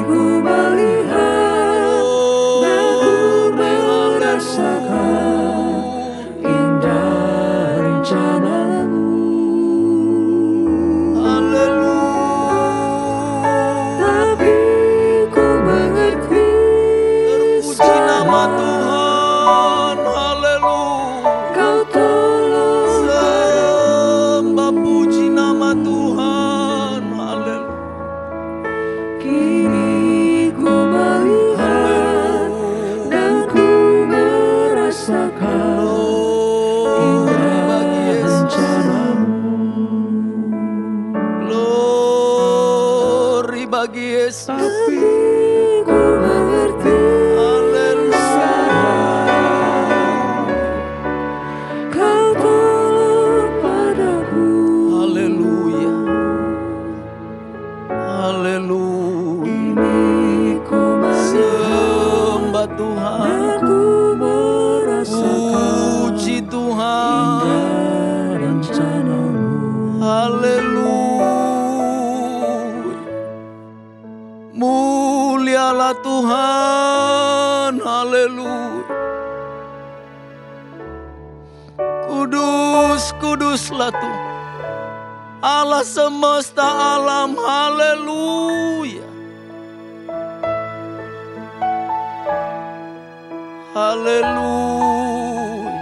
ku melihat dan ku merasakan indah rencana-Mu. Tapi ku mengerti Terpuji nama Tuhan. Haleluya. Kau tolong Sembah puji nama Tuhan. Haleluya. Kini ku melihat dan ku merasakan Glory bagi Yesus. rencana-Mu. Glory bagi Yesus. Tapi ku mengerti sekarang Kau tolong padaku. Haleluya. Haleluya. Kini ku melihat Sembah Tuhan. dan ku merasakan Puji Tuhan. indah rencana-Mu. Haleluya. Mulialah Tuhan. Haleluya. Kudus, kuduslah Tuhan, Allah semesta alam. Haleluya. Haleluya.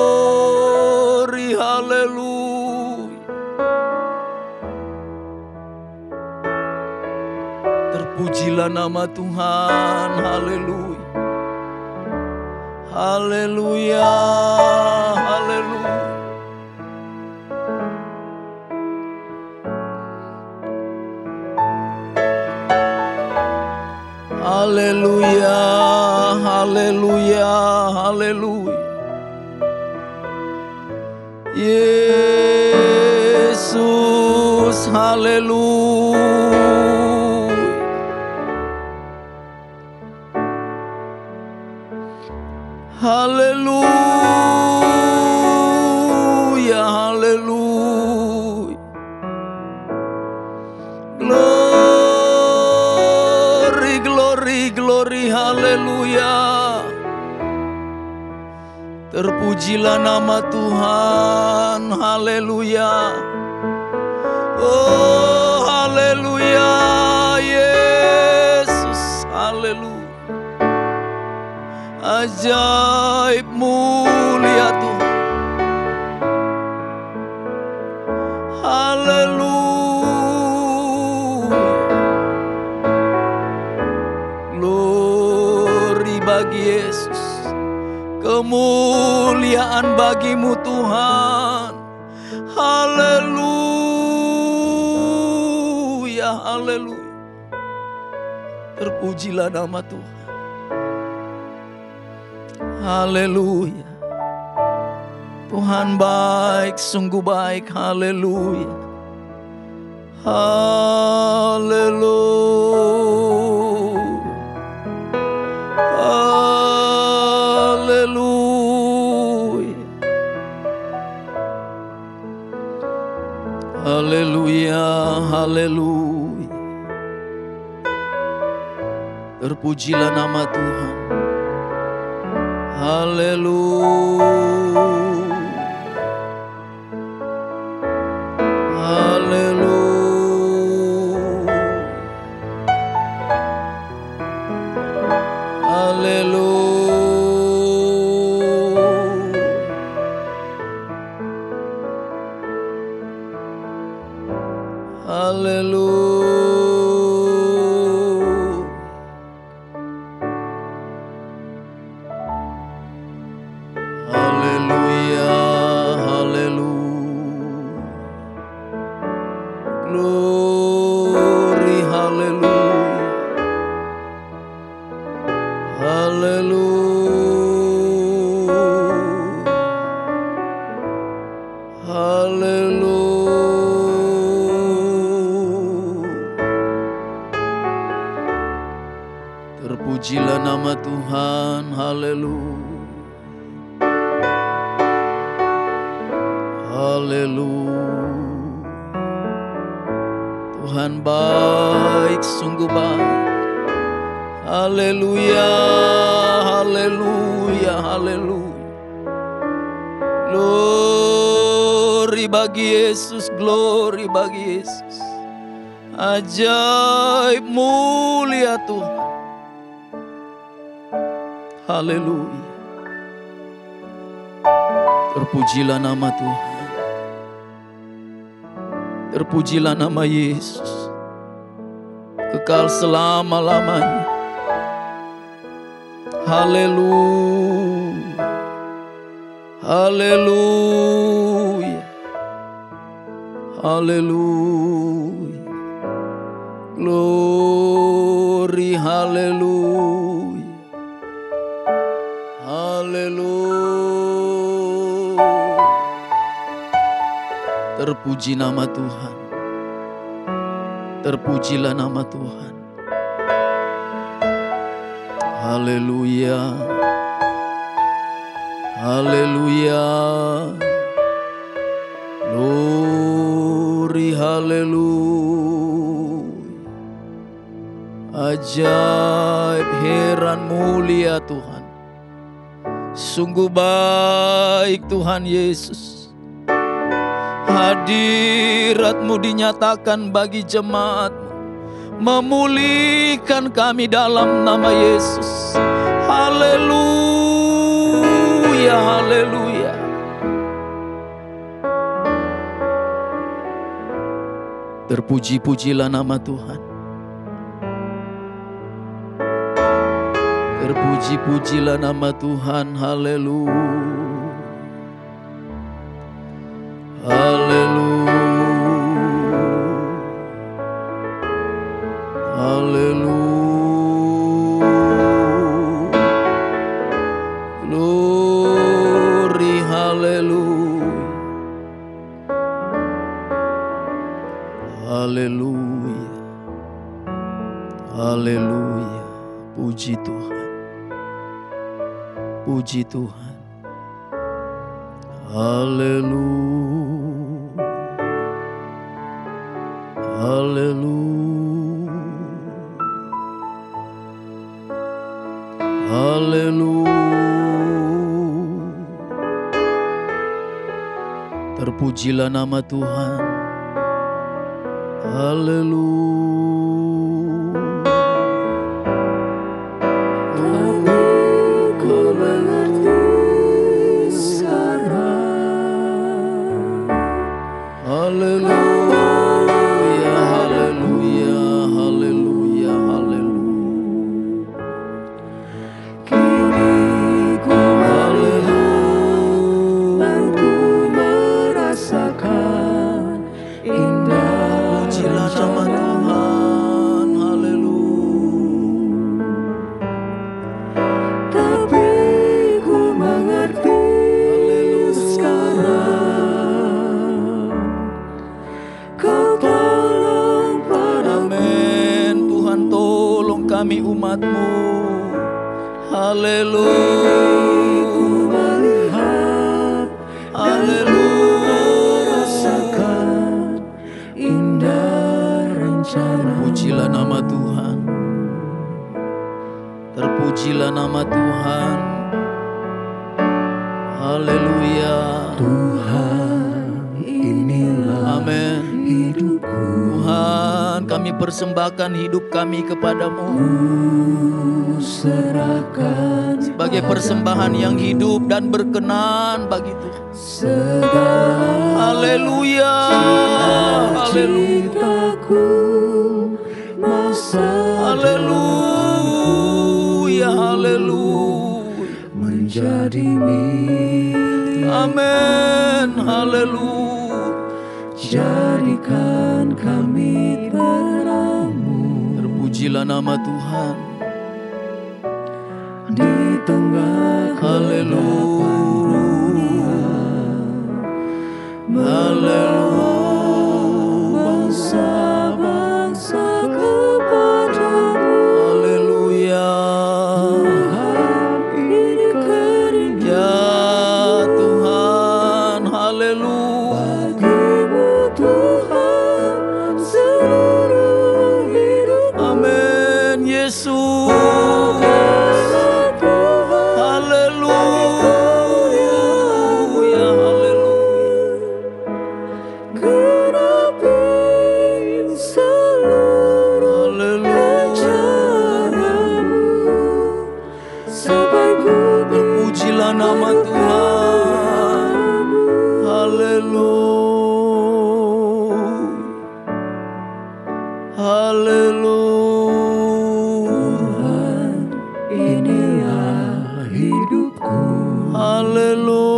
Glory, haleluya. Terpujilah nama Tuhan. Haleluya. Haleluya. Haleluya. Haleluya, haleluya, haleluya. Yesus, haleluya. Haleluya, haleluya. Glory, glory, glory, haleluya. Terpujilah nama Tuhan, haleluya. Oh, haleluya, Yesus, haleluya. Ajaib mulia Tuhan. bagi Yesus. Kemuliaan bagimu Tuhan. Haleluya, haleluya. Terpujilah nama Tuhan. Haleluya. Tuhan baik, sungguh baik. Haleluya. Haleluya. Haleluya. Haleluya. Haleluya. Terpujilah nama Tuhan. Haleluya. Haleluya. Haleluya. Haleluya. Haleluya. Haleluya. Glory, haleluya. Haleluya. Haleluya. Terpujilah nama Tuhan. Haleluya. Haleluya. Tuhan baik, sungguh baik. Haleluya, haleluya, haleluya. Glory bagi Yesus, glory bagi Yesus. Ajaib mulia Tuhan. Haleluya. Terpujilah nama Tuhan. Terpujilah nama Yesus. Kekal selama-lamanya. Haleluya. Haleluya. Haleluya. Glory, haleluya. Haleluya. Terpuji nama Tuhan. Terpujilah nama Tuhan. Haleluya. Haleluya. Glory, haleluya. Ajaib, heran, mulia Tuhan. Sungguh baik Tuhan Yesus. Hadirat-Mu dinyatakan bagi jemaat-Mu, memulihkan kami dalam nama Yesus. Haleluya, haleluya. Terpuji-pujilah nama Tuhan. Terpuji-pujilah nama Tuhan. Haleluya. Haleluya. Haleluya. Glory, haleluya. Haleluya. Haleluya. Puji Tuhan. Puji Tuhan. Haleluya. Haleluya. Haleluya. Terpujilah nama Tuhan. Haleluya. Ku mengerti sekarang. Haleluya, haleluya, haleluya, haleluya. kami umat-Mu. Haleluya. Haleluya. Rasakan indah rencana. Terpujilah nama Tuhan. Terpujilah nama Tuhan. Haleluya. Tuhan, inilah Amin. hidupku. Tuhan, kami persembahkan hidup kami kepadamu Serahkan sebagai persembahan yang hidup dan berkenan bagi Tuhan. segala Haleluya. Haleluya. cita-citaku, masa Haleluya. Haleluya. menjadi milik. Amin. Haleluya. Jadikan kami terangmu Terpujilah nama Tuhan. di tengah Haleluya. Haleluya. bangsa-bangsa kepadamu. Haleluya. Tuhan, ini kerinduan Ya Tuhan. Haleluya. bagimu, Tuhan, seluruh hidup. Amin. Yesus. Nama Tuhan. Haleluya. Haleluya. Inilah hidupku. Haleluya.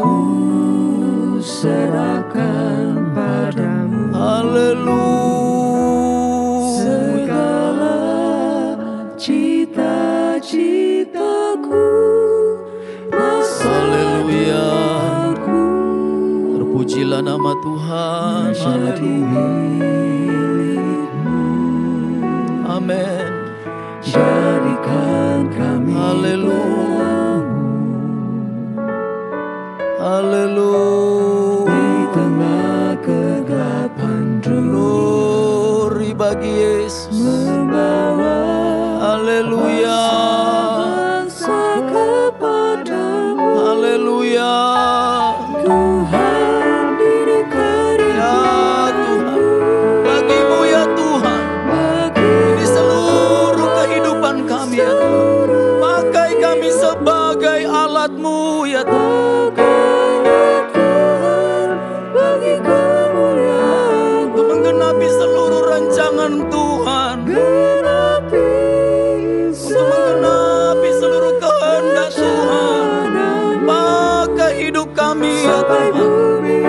Ku serahkan padamu Haleluya. segala cita-citaku, masa Haleluya. depanku. Terpujilah nama Tuhan. Jadi milikmu. Amin. Jadikan kami Haleluya. Haleluya. di tengah kegelapan dunia, Glory bagi Yesus. membawa Haleluya. bangsa kepadamu. Haleluya. Tuhan, ini Ya Tuhan, bagimu ya Tuhan, ini seluruh kehidupan kami ya Tuhan. Pakai kami sebagai alat-Mu ya Tuhan. bagi kemuliaan, Untuk menggenapi seluruh rancangan Tuhan, genapi untuk menggenapi seluruh kehendak Tuhan. Pakai hidup kami ya sampai Tuhan, bumi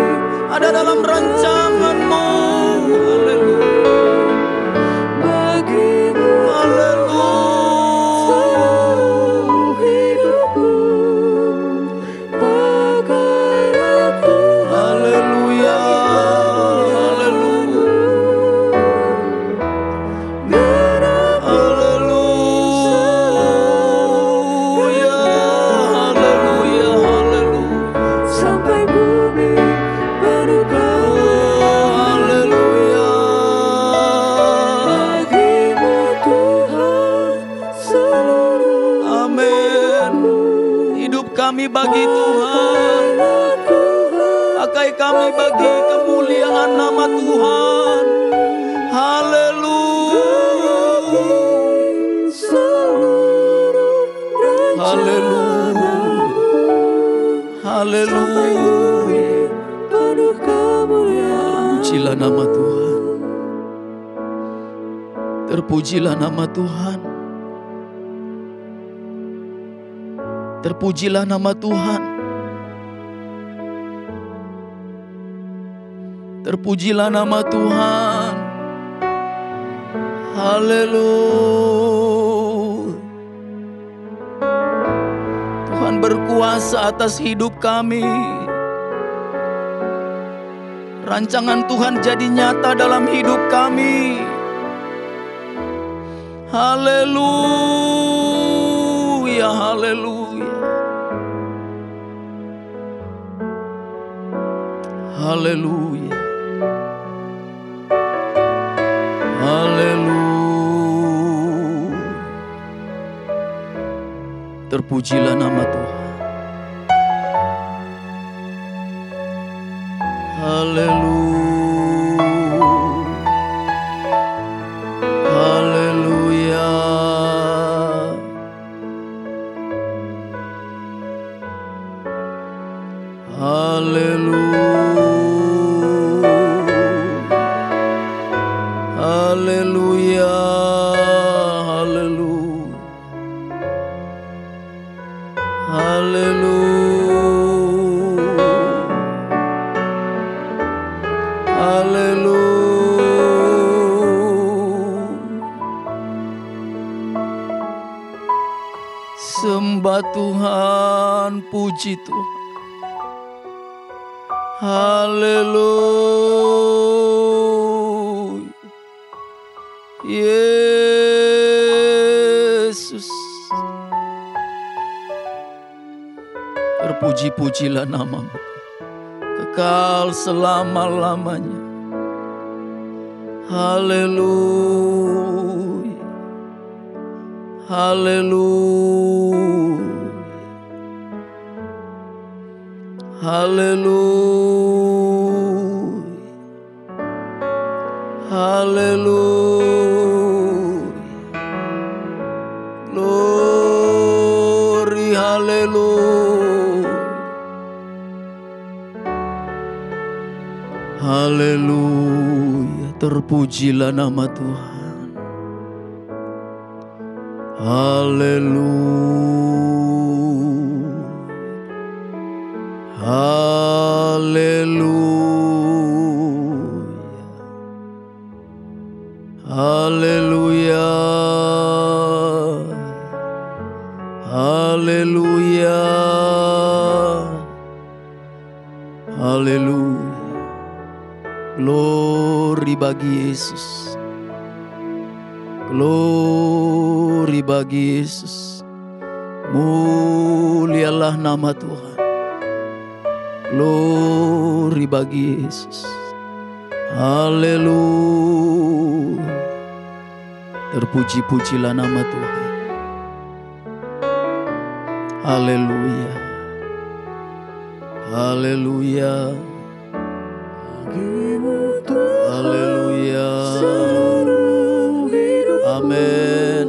ada dalam rancangan-Mu. Haleluya. bagimu. Haleluya. Hidupku pakailah Tuhan. Haleluya. Haleluya. Haleluya. Haleluya. Haleluya. Sampai bumi penuh Haleluya. bagimu, Tuhan, seluruh Amin. Hidup kami bagi Tuhan. Pakai kami bagi kemuliaan nama Tuhan. Haleluya. seluruh Haleluya. Haleluya. penuh kemuliaan. Terpujilah nama Tuhan. Terpujilah nama Tuhan. Terpujilah nama Tuhan. Terpujilah nama Tuhan. Haleluya. Tuhan berkuasa atas hidup kami. Rancangan Tuhan jadi nyata dalam hidup kami. Haleluya, haleluya. Haleluya. Haleluya. Terpujilah nama Tuhan. Haleluya. Haleluya. Haleluya. Haleluya. Haleluya. Haleluya. Haleluya. Sembah Tuhan, puji Tuhan. Haleluya. Yesus. Terpuji-pujilah namamu, kekal selama-lamanya. Haleluya. Haleluya. Haleluya. Haleluya. Glory, haleluya. Haleluya. Terpujilah nama Tuhan. Haleluya. Haleluya. Haleluya. Haleluya. Haleluya. Glory bagi Yesus. Glory bagi Yesus. Mulialah nama Tuhan. Glory bagi Yesus. Haleluya. Terpuji-pujilah nama Tuhan. Haleluya. Haleluya. Haleluya. Amin.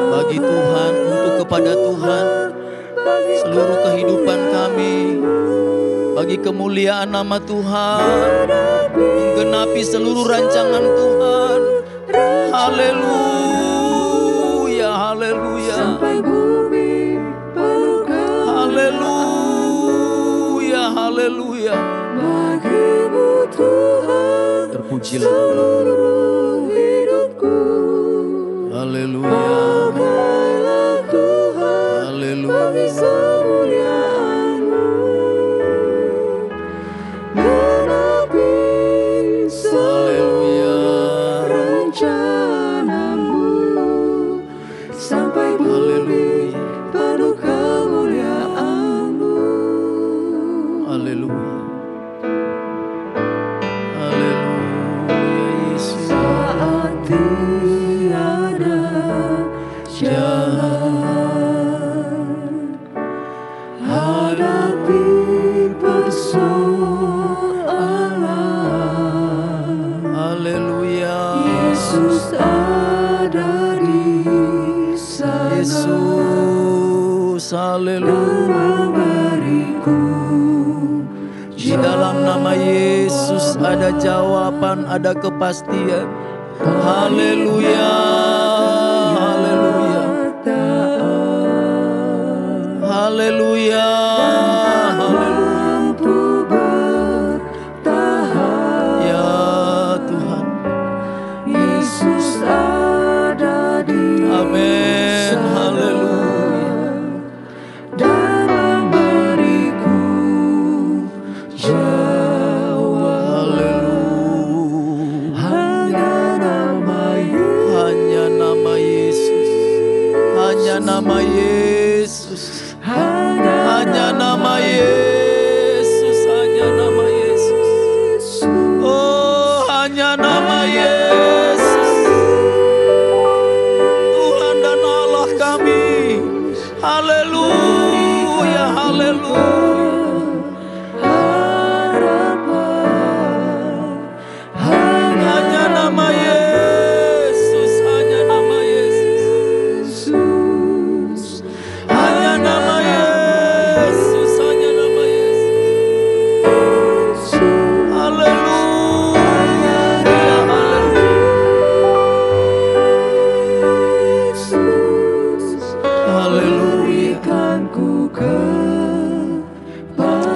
Bagi Tuhan, untuk kepada Tuhan seluruh kehidupan kami. Bagi kemuliaan nama Tuhan, menggenapi seluruh rancangan Tuhan. Haleluya, haleluya. Haleluya, haleluya. Terpujilah seluruh hidupku. Haleluya. Pakailah Tuhan Haleluya. bagi kemuliaan-Mu. Genapi seluruh rencana-Mu sampai bumi penuh kemuliaan-Mu. Haleluya. Haleluya Yesus. Saat tiada jalan, hadapi persoalan. Haleluya. Yesus ada di sana. Yesus. Haleluya. Memberiku Di dalam nama Yesus ada jawaban, ada kepastian. Haleluya. Haleluya. Haleluya. Haleluya. mampu bertahan. Ya Tuhan. Yesus ada di Amin. sana. Haleluya. Dan memberiku jawab. Haleluya. Hanya nama Yesus, Hanya Hanya nama Yesus, Tuhan dan Allah kami. Haleluya, haleluya. Hanya nama Yesus, hanya nama Yesus. Hanya nama Yesus, hanya nama Yesus. Haleluya, haleluya.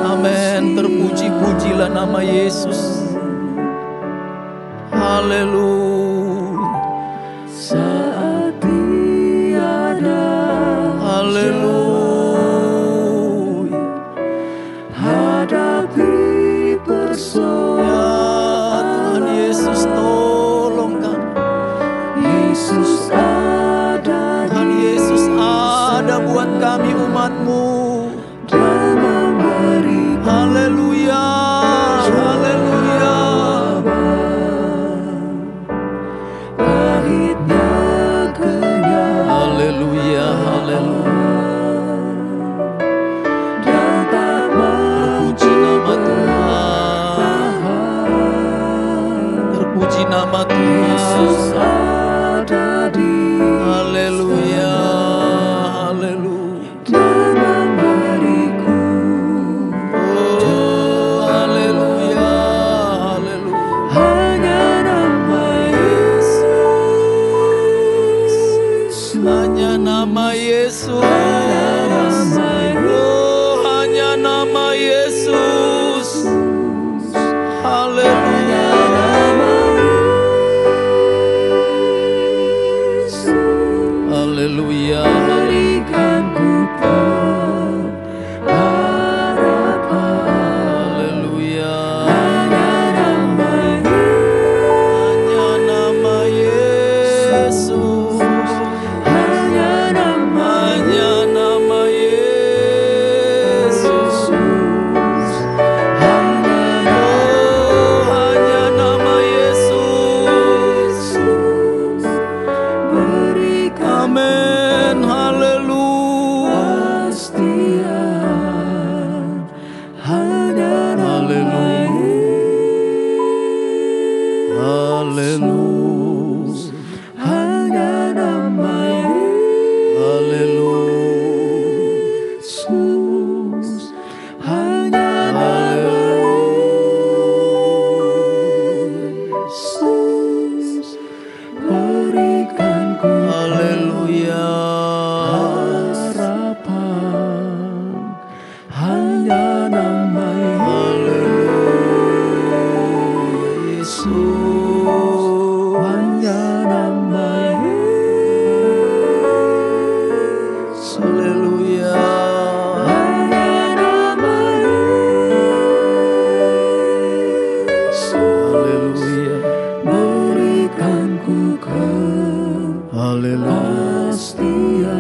Amin. Terpuji-pujilah nama Yesus. Haleluya. Saat tiada Haleluya. hadapi persoalan, Ya Tuhan Yesus, tolong kami. Yesus ada Tuhan Yesus ada buat kami umat-Mu. dan memberikan Haleluya, haleluya. pahitnya kenyang Haleluya, haleluya. dan tak Terpuji nama Tuhan. Terpuji nama Yesus Tuhan. ada di Haleluya, haleluya. dan memberiku Oh, haleluya, haleluya. hanya nama Yesus, Hanya nama Yesus. Oh, hanya nama Yesus. Haleluya. Haleluya. berikan ku pengharapan Haleluya. hanya nama Hanya nama Yesus. hanya nama Hanya nama Yesus. hanya Oh, hanya nama Yesus. berikan Amin. Haleluya. kepastian hanya nama Haleluya. hanya nama Haleluya. Yesus, hanya nama Yesus, berikan ku Haleluya. harapan hanya nama Yesus. hanya nama Yesus, Haleluya. hanya nama Yesus, Haleluya. berikan ku Haleluya. kepastian.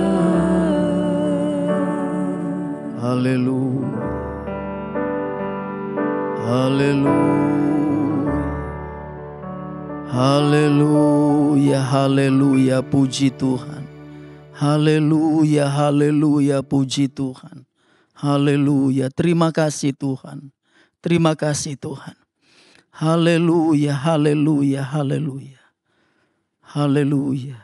Haleluya. Haleluya. Haleluya. Haleluya. Puji Tuhan. Haleluya. Haleluya. Puji Tuhan. Haleluya. Terima kasih Tuhan. Terima kasih Tuhan. Haleluya. Haleluya. Haleluya. Haleluya.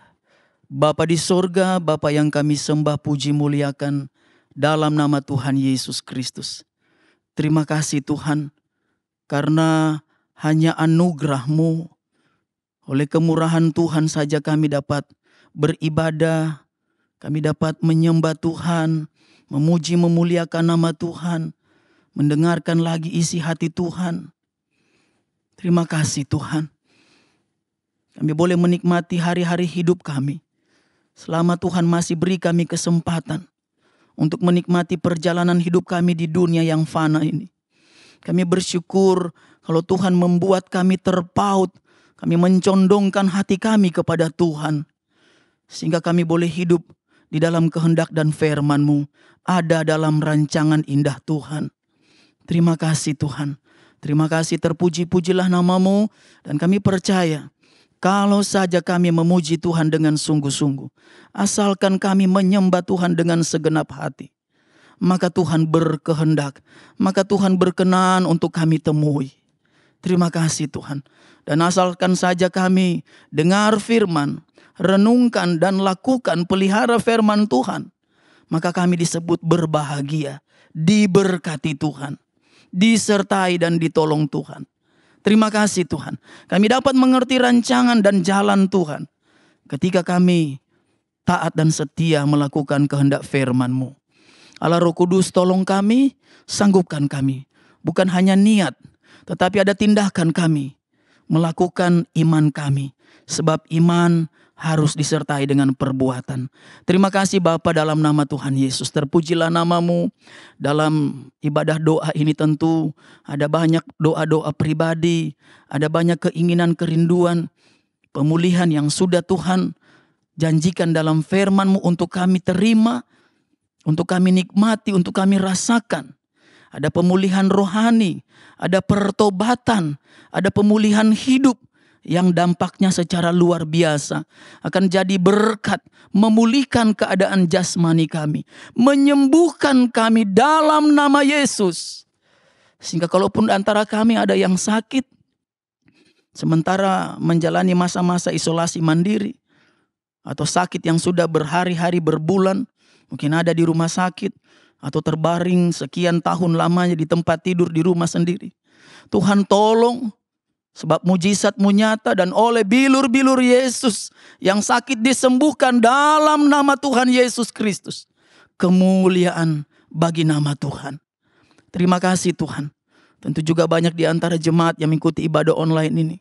Bapa di sorga, Bapa yang kami sembah, puji, muliakan dalam nama Tuhan Yesus Kristus. Terima kasih Tuhan, karena hanya anugerah-Mu, oleh kemurahan Tuhan saja kami dapat beribadah, kami dapat menyembah Tuhan, memuji, memuliakan nama Tuhan, mendengarkan lagi isi hati Tuhan. Terima kasih Tuhan. Kami boleh menikmati hari-hari hidup kami. Selama Tuhan masih beri kami kesempatan untuk menikmati perjalanan hidup kami di dunia yang fana ini. Kami bersyukur kalau Tuhan membuat kami terpaut, kami mencondongkan hati kami kepada Tuhan. Sehingga kami boleh hidup di dalam kehendak dan firman-Mu, ada dalam rancangan indah Tuhan. Terima kasih Tuhan. Terima kasih, terpuji-pujilah namamu. Dan kami percaya, kalau saja kami memuji Tuhan dengan sungguh-sungguh, asalkan kami menyembah Tuhan dengan segenap hati, maka Tuhan berkehendak, maka Tuhan berkenan untuk kami temui. Terima kasih Tuhan. Dan asalkan saja kami dengar firman, renungkan dan lakukan, pelihara firman Tuhan, maka kami disebut berbahagia, diberkati Tuhan, disertai dan ditolong Tuhan. Terima kasih Tuhan. Kami dapat mengerti rancangan dan jalan Tuhan ketika kami taat dan setia melakukan kehendak firman-Mu. Allah Roh Kudus, tolong kami, sanggupkan kami. Bukan hanya niat, tetapi ada tindakan kami melakukan iman kami. Sebab iman harus disertai dengan perbuatan. Terima kasih Bapa, dalam nama Tuhan Yesus. Terpujilah namamu. Dalam ibadah doa ini tentu ada banyak doa-doa pribadi. Ada banyak keinginan, kerinduan, pemulihan yang sudah Tuhan janjikan dalam firman-Mu untuk kami terima, untuk kami nikmati, untuk kami rasakan. Ada pemulihan rohani, ada pertobatan, ada pemulihan hidup yang dampaknya secara luar biasa akan jadi berkat, memulihkan keadaan jasmani kami, menyembuhkan kami dalam nama Yesus. Sehingga kalaupun antara kami ada yang sakit, sementara menjalani masa-masa isolasi mandiri, atau sakit yang sudah berhari-hari, berbulan, mungkin ada di rumah sakit, atau terbaring sekian tahun lamanya di tempat tidur di rumah sendiri. Tuhan tolong, sebab mujizat-Mu nyata, dan oleh bilur-bilur Yesus yang sakit disembuhkan dalam nama Tuhan Yesus Kristus. Kemuliaan bagi nama Tuhan. Terima kasih Tuhan. Tentu juga banyak di antara jemaat yang mengikuti ibadah online ini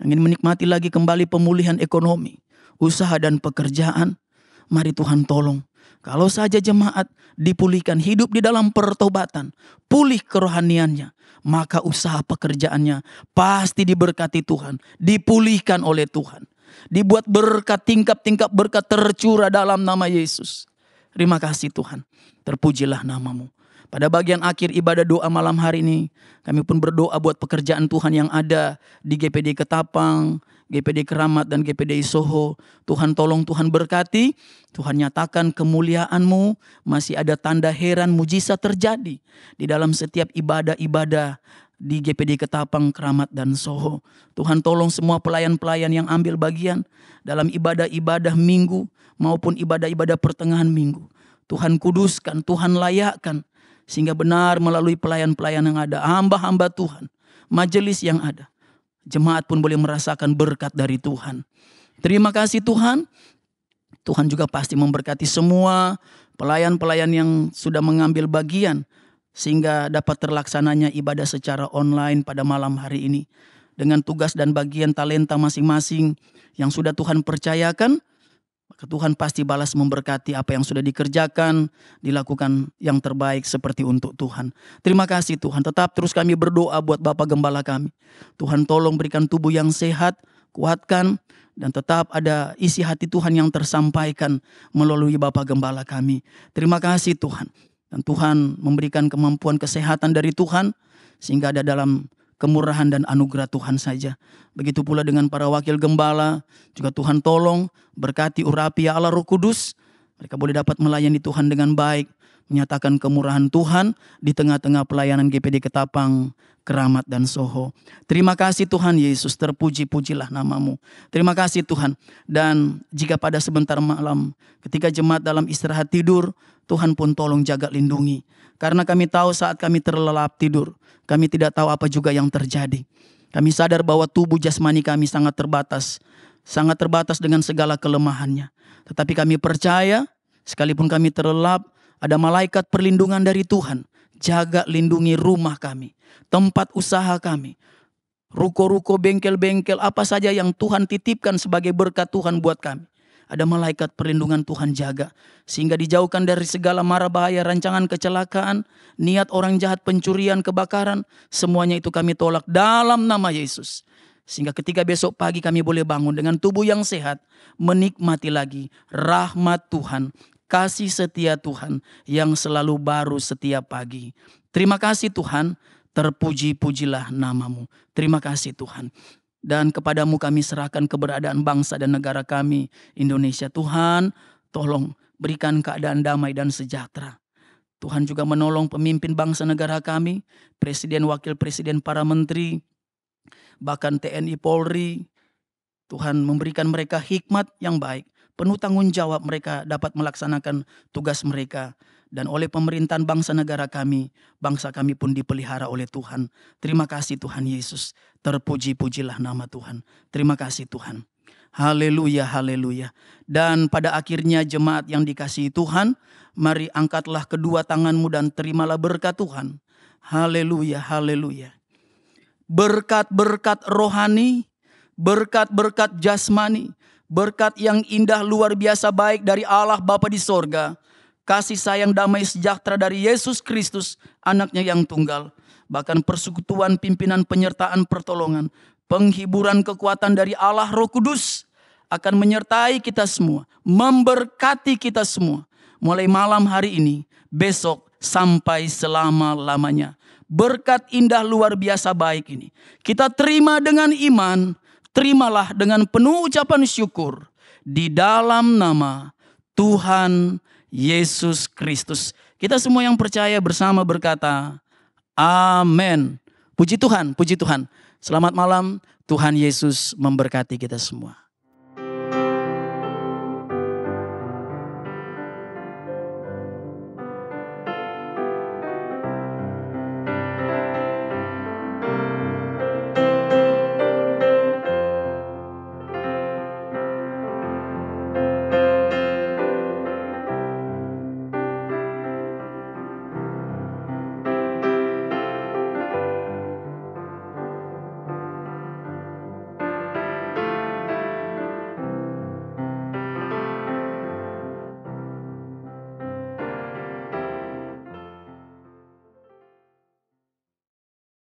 yang ingin menikmati lagi kembali pemulihan ekonomi, usaha dan pekerjaan. Mari Tuhan tolong. Kalau saja jemaat dipulihkan, hidup di dalam pertobatan, pulih kerohaniannya, maka usaha pekerjaannya pasti diberkati Tuhan, dipulihkan oleh Tuhan. Dibuat berkat, tingkap-tingkap berkat tercurah dalam nama Yesus. Terima kasih Tuhan, terpujilah namamu. Pada bagian akhir ibadah doa malam hari ini, kami pun berdoa buat pekerjaan Tuhan yang ada di GPD Ketapang, GPD Keramat dan GPD Soho. Tuhan tolong, Tuhan berkati, Tuhan nyatakan kemuliaan-Mu, masih ada tanda heran mujizat terjadi di dalam setiap ibadah-ibadah di GPD Ketapang, Keramat dan Soho. Tuhan tolong semua pelayan-pelayan yang ambil bagian dalam ibadah-ibadah minggu maupun ibadah-ibadah pertengahan minggu. Tuhan kuduskan, Tuhan layakkan, sehingga benar melalui pelayan-pelayan yang ada, hamba-hamba Tuhan, majelis yang ada, jemaat pun boleh merasakan berkat dari Tuhan. Terima kasih Tuhan. Tuhan juga pasti memberkati semua pelayan-pelayan yang sudah mengambil bagian sehingga dapat terlaksananya ibadah secara online pada malam hari ini. Dengan tugas dan bagian talenta masing-masing yang sudah Tuhan percayakan, maka Tuhan pasti balas memberkati apa yang sudah dikerjakan, dilakukan yang terbaik seperti untuk Tuhan. Terima kasih Tuhan. Tetap terus kami berdoa buat Bapak Gembala kami. Tuhan tolong berikan tubuh yang sehat, kuatkan, dan tetap ada isi hati Tuhan yang tersampaikan melalui Bapak Gembala kami. Terima kasih Tuhan. Dan Tuhan memberikan kemampuan kesehatan dari Tuhan, sehingga ada dalam kemurahan dan anugerah Tuhan saja. Begitu pula dengan para wakil gembala, juga Tuhan tolong berkati urapi ya Allah Roh Kudus. Mereka boleh dapat melayani Tuhan dengan baik, menyatakan kemurahan Tuhan di tengah-tengah pelayanan GPD Ketapang, Keramat dan Soho. Terima kasih Tuhan Yesus, terpuji-pujilah namamu. Terima kasih Tuhan. Dan jika pada sebentar malam ketika jemaat dalam istirahat tidur, Tuhan pun tolong jaga lindungi. Karena kami tahu saat kami terlelap tidur, kami tidak tahu apa juga yang terjadi. Kami sadar bahwa tubuh jasmani kami sangat terbatas dengan segala kelemahannya. Tetapi kami percaya, sekalipun kami terlelap, ada malaikat perlindungan dari Tuhan. Jaga lindungi rumah kami, tempat usaha kami, ruko-ruko, bengkel-bengkel, apa saja yang Tuhan titipkan sebagai berkat Tuhan buat kami. Ada malaikat perlindungan Tuhan jaga, sehingga dijauhkan dari segala mara bahaya, rancangan kecelakaan, niat orang jahat, pencurian, kebakaran. Semuanya itu kami tolak dalam nama Yesus. Sehingga ketika besok pagi kami boleh bangun dengan tubuh yang sehat, menikmati lagi rahmat Tuhan, kasih setia Tuhan yang selalu baru setiap pagi. Terima kasih Tuhan, Terpuji-pujilah namamu. Terima kasih Tuhan. Dan kepadamu kami serahkan keberadaan bangsa dan negara kami, Indonesia. Tuhan, tolong berikan keadaan damai dan sejahtera. Tuhan juga menolong pemimpin bangsa negara kami, presiden, wakil presiden, para menteri, bahkan TNI, Polri. Tuhan memberikan mereka hikmat yang baik, penuh tanggung jawab mereka dapat melaksanakan tugas mereka. Dan oleh pemerintahan bangsa negara kami, bangsa kami pun dipelihara oleh Tuhan. Terima kasih Tuhan Yesus. Terpuji-pujilah nama Tuhan. Terima kasih Tuhan. Haleluya, haleluya. Dan pada akhirnya jemaat yang dikasihi Tuhan, mari angkatlah kedua tanganmu dan terimalah berkat Tuhan. Haleluya, haleluya. Berkat-berkat rohani, berkat-berkat jasmani, berkat yang indah luar biasa baik dari Allah Bapa di sorga, kasih sayang damai sejahtera dari Yesus Kristus, anaknya yang tunggal, bahkan persekutuan pimpinan penyertaan pertolongan, penghiburan kekuatan dari Allah Roh Kudus akan menyertai kita semua, memberkati kita semua, mulai malam hari ini, besok sampai selama-lamanya. Berkat indah luar biasa baik ini kita terima dengan iman, terimalah dengan penuh ucapan syukur di dalam nama Tuhan Yesus Kristus. Kita semua yang percaya bersama berkata, amin. Puji Tuhan, puji Tuhan. Selamat malam, Tuhan Yesus memberkati kita semua.